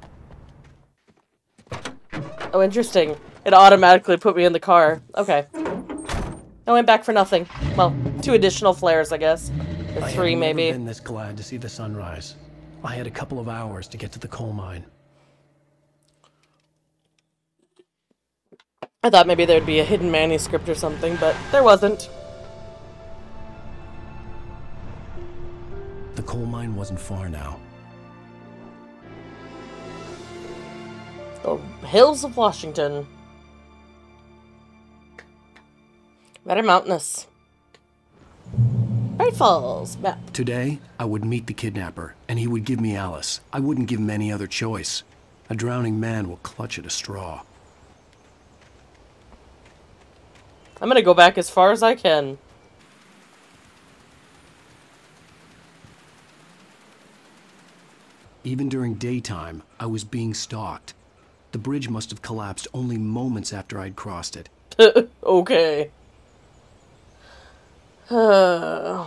Oh, interesting. It automatically put me in the car. Okay. I went back for nothing. Well, 2 additional flares, I guess. Or 3, maybe. I have never been this glad to see the sunrise. I had a couple of hours to get to the coal mine. I thought maybe there'd be a hidden manuscript or something, but there wasn't. The coal mine wasn't far now. The hills of Washington. Very mountainous. Bright Falls map. Today, I would meet the kidnapper, and he would give me Alice. I wouldn't give him any other choice. A drowning man will clutch at a straw. I'm gonna go back as far as I can. Even during daytime, I was being stalked. The bridge must have collapsed only moments after I'd crossed it. Okay. I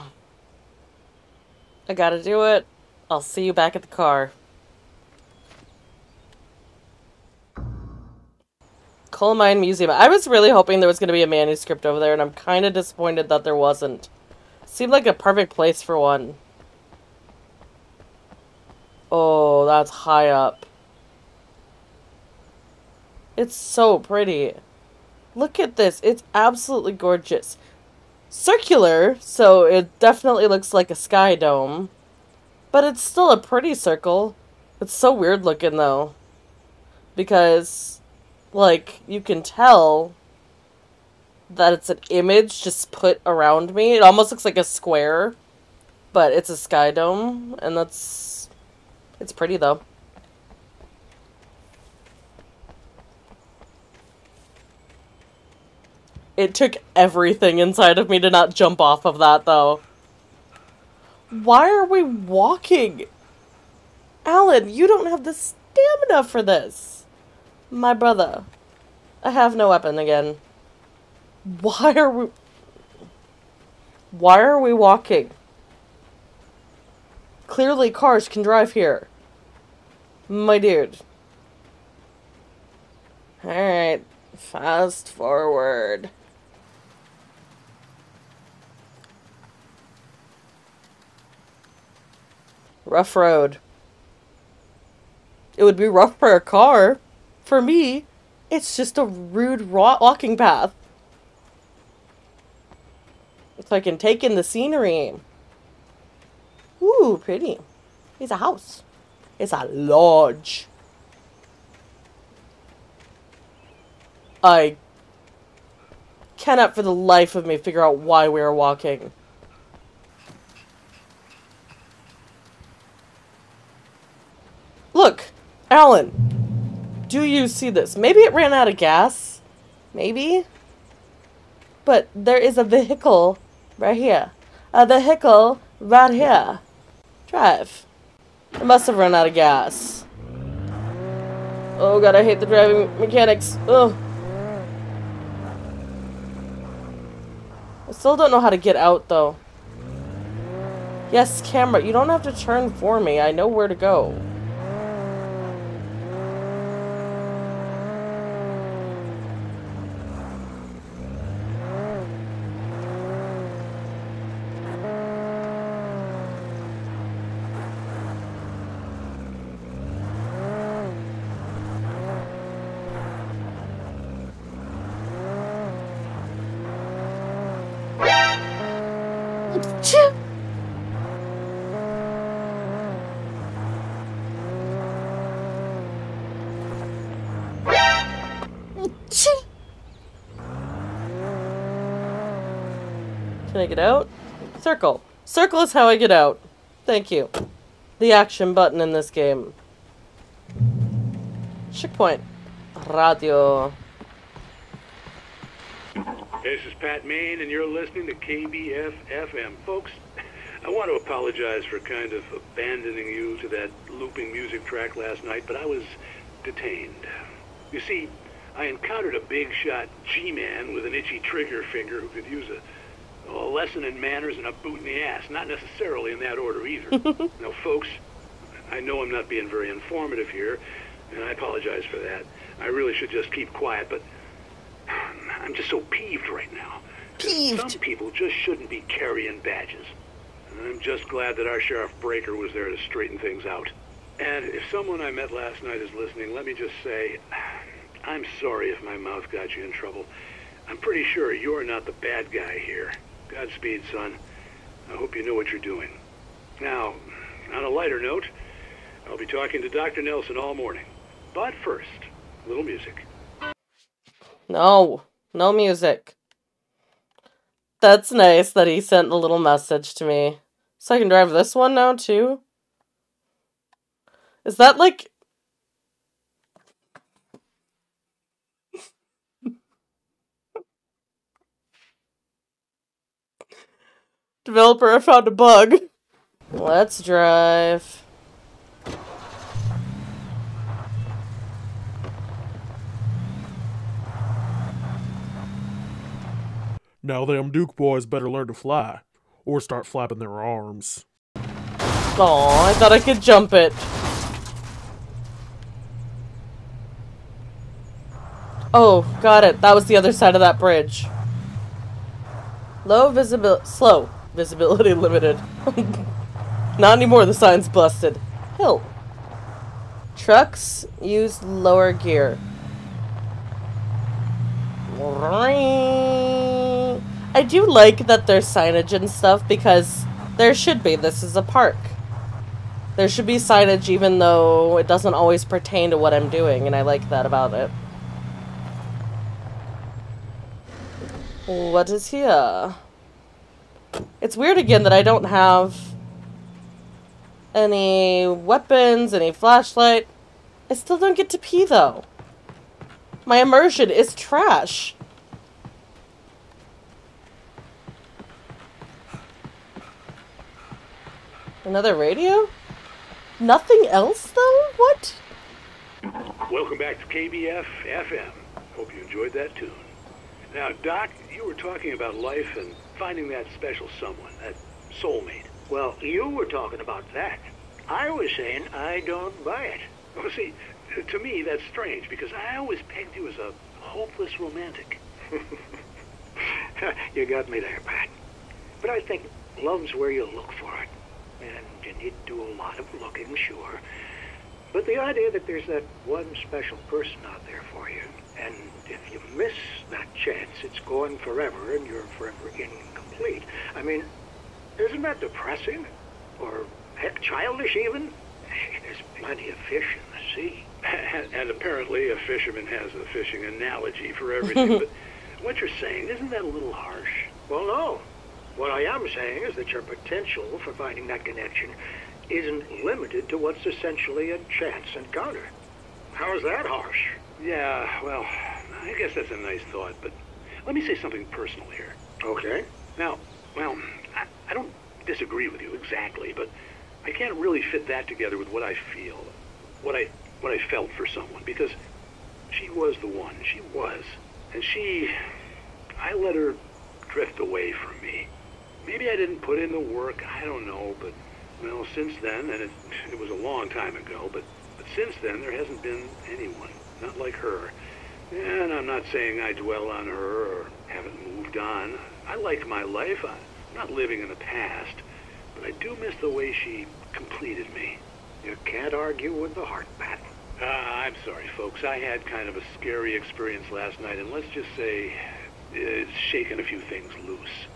gotta do it. I'll see you back at the car. Coal Mine Museum. I was really hoping there was going to be a manuscript over there, and I'm kind of disappointed that there wasn't. Seemed like a perfect place for one. Oh, that's high up. It's so pretty. Look at this. It's absolutely gorgeous. Circular, so it definitely looks like a sky dome. But it's still a pretty circle. It's so weird looking, though. Because, like, you can tell that it's an image just put around me. It almost looks like a square, but it's a sky dome, and that's... it's pretty, though. It took everything inside of me to not jump off of that, though. Why are we walking? Alan, you don't have the stamina for this. My brother. I have no weapon again. Why are we walking? Clearly cars can drive here. My dude. Alright. Fast forward. Rough road. It would be rough for a car. For me, it's just a rude walking path. So I can take in the scenery. Ooh, pretty. It's a house. It's a lodge. I cannot for the life of me figure out why we are walking. Look, Alan, do you see this? Maybe it ran out of gas. Maybe. But there is a vehicle right here. A vehicle right here. Drive. It must have run out of gas. Oh god, I hate the driving mechanics. Ugh. I still don't know how to get out, though. Yes, camera, you don't have to turn for me. I know where to go. Can I get out? Circle. Circle is how I get out. Thank you. The action button in this game. Checkpoint. Radio. This is Pat Main, and you're listening to KBF-FM. Folks, I want to apologize for kind of abandoning you to that looping music track last night, but I was detained. You see, I encountered a big-shot G-man with an itchy trigger finger who could use a lesson in manners and a boot in the ass. Not necessarily in that order either. Now, folks, I know I'm not being very informative here, and I apologize for that. I really should just keep quiet, but I'm just so peeved right now. Peeved? Some people just shouldn't be carrying badges. And I'm just glad that our Sheriff Breaker was there to straighten things out. And if someone I met last night is listening, let me just say, I'm sorry if my mouth got you in trouble. I'm pretty sure you're not the bad guy here. Godspeed, son. I hope you know what you're doing. Now, on a lighter note, I'll be talking to Dr. Nelson all morning. But first, a little music. No. No music. That's nice that he sent a little message to me. So I can drive this one now, too? Is that like... Developer, I found a bug. Let's drive. Now them Duke boys better learn to fly, or start flapping their arms. Aw, I thought I could jump it. Oh, got it. That was the other side of that bridge. Slow visibility limited. Not anymore, the sign's busted. Hill. Trucks use lower gear. I do like that there's signage and stuff because there should be. This is a park. There should be signage even though it doesn't always pertain to what I'm doing, and I like that about it. What is here? It's weird again that I don't have any weapons, any flashlight. I still don't get to pee though. My immersion is trash. Another radio? Nothing else, though? What? Welcome back to KBF FM. Hope you enjoyed that tune. Now, Doc, you were talking about life and finding that special someone, that soulmate. Well, you were talking about that. I was saying I don't buy it. Well, see, to me, that's strange, because I always pegged you as a hopeless romantic. You got me there, Pat. But I think love's where you look for it. And you need to do a lot of looking, sure. But the idea that there's that one special person out there for you, and if you miss that chance, it's gone forever and you're forever incomplete. I mean, isn't that depressing? Or, heck, childish even? There's plenty of fish in the sea. And apparently a fisherman has a fishing analogy for everything. But what you're saying, isn't that a little harsh? Well, no. What I am saying is that your potential for finding that connection isn't limited to what's essentially a chance encounter. How is that harsh? Yeah, well, I guess that's a nice thought, but let me say something personal here. Okay. Now, well, I don't disagree with you exactly, but I can't really fit that together with what I feel, what I felt for someone, because she was the one. She was. And I let her drift away from me. Maybe I didn't put in the work, I don't know, but, well, since then, and it was a long time ago, but since then there hasn't been anyone, not like her. And I'm not saying I dwell on her or haven't moved on. I like my life. I'm not living in the past, but I do miss the way she completed me. You can't argue with the heart, Pat. I'm sorry, folks. I had kind of a scary experience last night, and let's just say it's shaken a few things loose.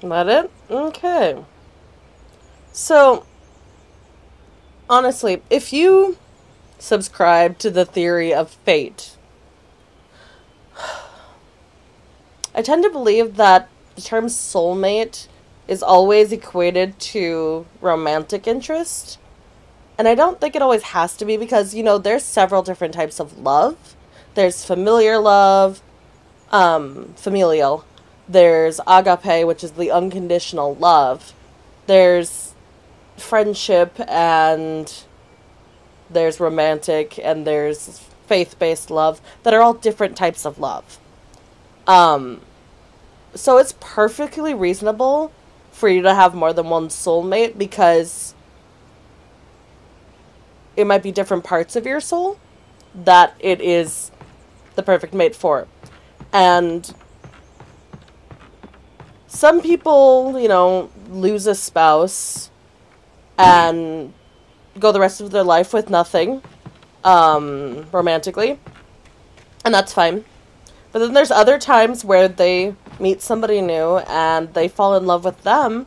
That it? Okay. So, honestly, if you subscribe to the theory of fate, I tend to believe that the term soulmate is always equated to romantic interest. And I don't think it always has to be, because, you know, there's several different types of love. There's familiar love, familial. There's agape, which is the unconditional love. There's friendship, and there's romantic, and there's faith-based love that are all different types of love. So it's perfectly reasonable for you to have more than one soulmate, because it might be different parts of your soul that it is the perfect mate for. And some people, you know, lose a spouse and go the rest of their life with nothing, romantically. And that's fine. But then there's other times where they meet somebody new and they fall in love with them.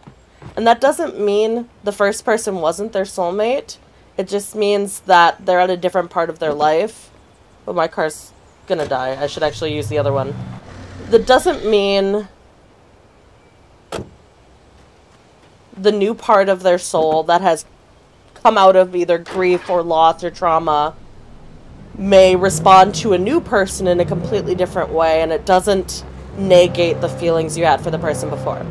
And that doesn't mean the first person wasn't their soulmate. It just means that they're at a different part of their life. But my car's gonna die. I should actually use the other one. That doesn't mean the new part of their soul that has come out of either grief or loss or trauma may respond to a new person in a completely different way, and it doesn't negate the feelings you had for the person before.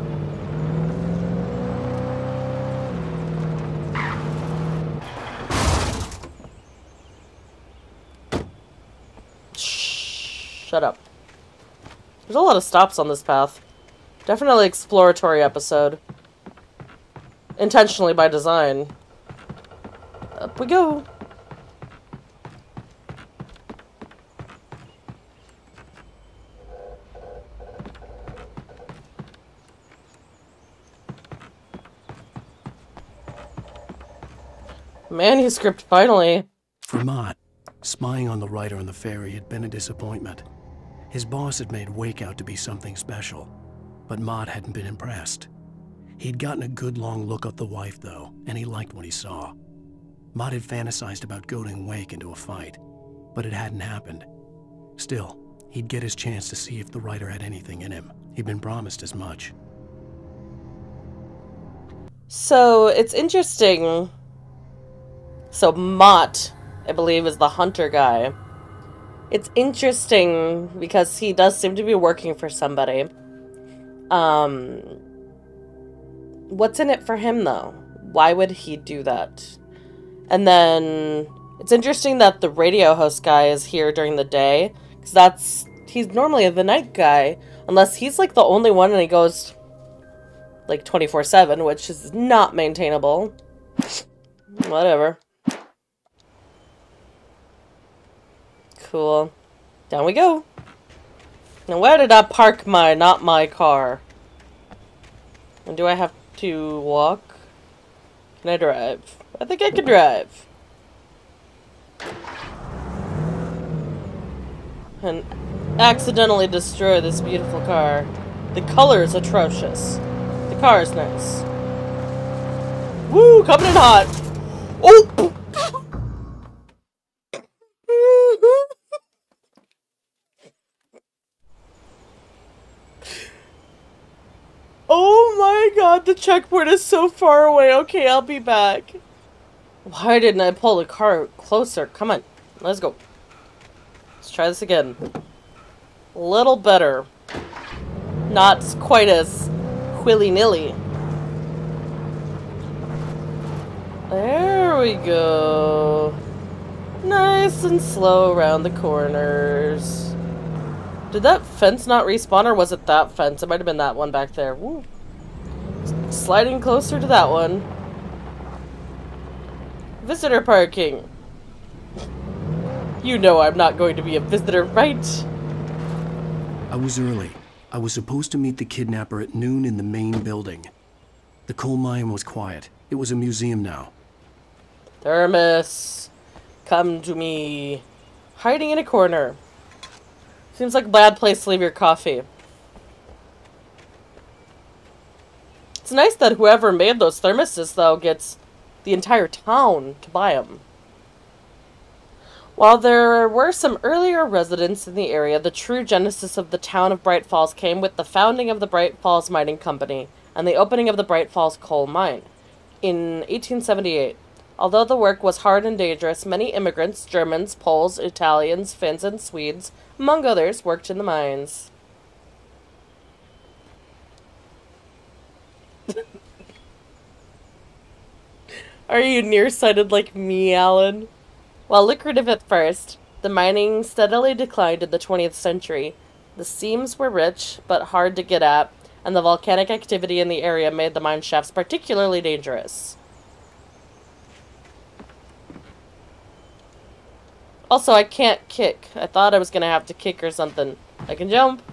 Shut up. There's a lot of stops on this path. Definitely exploratory episode. Intentionally by design. Up we go. Manuscript, finally. For Mott, spying on the writer on the ferry had been a disappointment. His boss had made Wake out to be something special, but Mott hadn't been impressed. He'd gotten a good long look at the wife, though, and he liked what he saw. Mott had fantasized about goading Wake into a fight, but it hadn't happened. Still, he'd get his chance to see if the writer had anything in him. He'd been promised as much. So, it's interesting. So, Mott, I believe, is the hunter guy. It's interesting because he does seem to be working for somebody. What's in it for him, though? Why would he do that? And then it's interesting that the radio host guy is here during the day, because he's normally the night guy, unless he's like the only one and he goes like 24/7, which is not maintainable. Whatever. Cool. Down we go. Now where did I park not my car? And do I have to walk? Can I drive? I think I can drive. And accidentally destroy this beautiful car. The color is atrocious. The car is nice. Woo! Coming in hot! Oh! Oh my god, the checkpoint is so far away. Okay, I'll be back. Why didn't I pull the car closer? Come on, let's go. Let's try this again. A little better. Not quite as willy-nilly. There we go. Nice and slow around the corners. Did that fence not respawn, or was it that fence? It might have been that one back there. Woo. Sliding closer to that one. Visitor parking. You know I'm not going to be a visitor, right? I was early. I was supposed to meet the kidnapper at noon in the main building. The coal mine was quiet. It was a museum now. Thermos, come to me. Hiding in a corner. Seems like a bad place to leave your coffee. It's nice that whoever made those thermoses, though, gets the entire town to buy them. While there were some earlier residents in the area, the true genesis of the town of Bright Falls came with the founding of the Bright Falls Mining Company and the opening of the Bright Falls Coal Mine in 1878. Although the work was hard and dangerous, many immigrants, Germans, Poles, Italians, Finns, and Swedes, among others, worked in the mines. Are you nearsighted like me, Alan? While lucrative at first, the mining steadily declined in the 20th century. The seams were rich, but hard to get at, and the volcanic activity in the area made the mine shafts particularly dangerous. Also, I can't kick. I thought I was gonna have to kick or something. I can jump.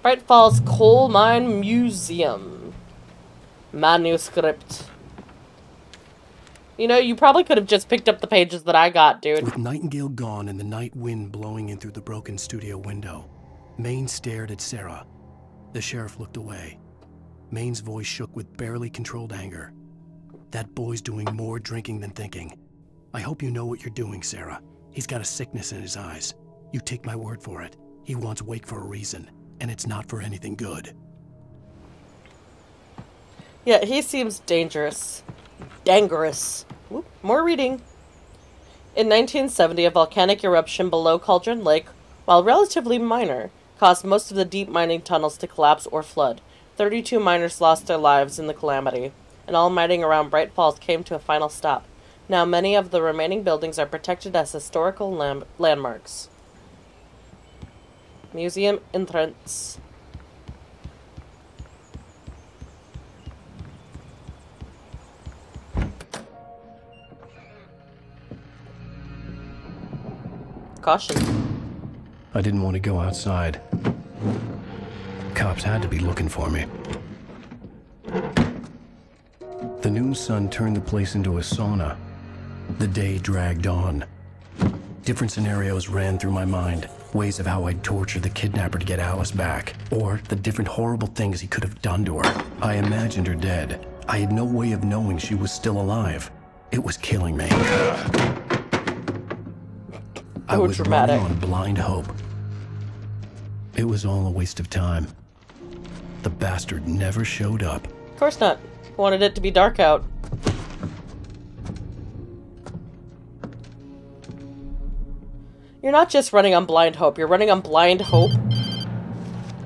Bright Falls Coal Mine Museum. Manuscript. You know, you probably could have just picked up the pages that I got, dude. With Nightingale gone and the night wind blowing in through the broken studio window, Maine stared at Sarah. The sheriff looked away. Maine's voice shook with barely controlled anger. That boy's doing more drinking than thinking. I hope you know what you're doing, Sarah. He's got a sickness in his eyes. You take my word for it. He wants Wake for a reason, and it's not for anything good. Yeah, he seems dangerous. Dangerous. Whoop, more reading. In 1970, a volcanic eruption below Cauldron Lake, while relatively minor, caused most of the deep mining tunnels to collapse or flood. 32 miners lost their lives in the calamity, and all mining around Bright Falls came to a final stop. Now many of the remaining buildings are protected as historical landmarks. Museum entrance. Caution. I didn't want to go outside. Cops had to be looking for me. The noon sun turned the place into a sauna. The day dragged on. Different scenarios ran through my mind. Ways of how I'd torture the kidnapper to get Alice back. Or the different horrible things he could have done to her. I imagined her dead. I had no way of knowing she was still alive. It was killing me. I was running on blind hope. It was all a waste of time. The bastard never showed up. Of course not. Wanted it to be dark out. You're not just running on blind hope. You're running on blind hope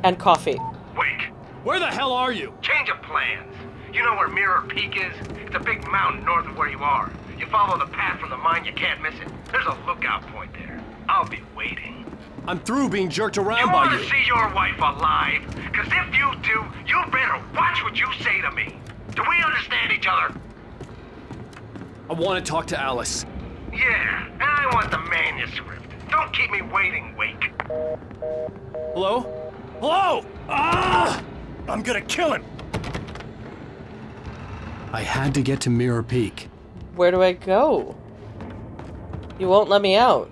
and coffee. Wake! Where the hell are you? Change of plans. You know where Mirror Peak is? It's a big mountain north of where you are. You follow the path from the mine, you can't miss it. There's a lookout point there. I'll be waiting. I'm through being jerked around You by want you. to see your wife alive? Because if you do, you better watch what you say to me. Do we understand each other? I want to talk to Alice. Yeah, and I want the manuscript. Don't keep me waiting, Wake. Hello? Hello? Ah! I'm gonna kill him. I had to get to Mirror Peak. Where do I go? You won't let me out.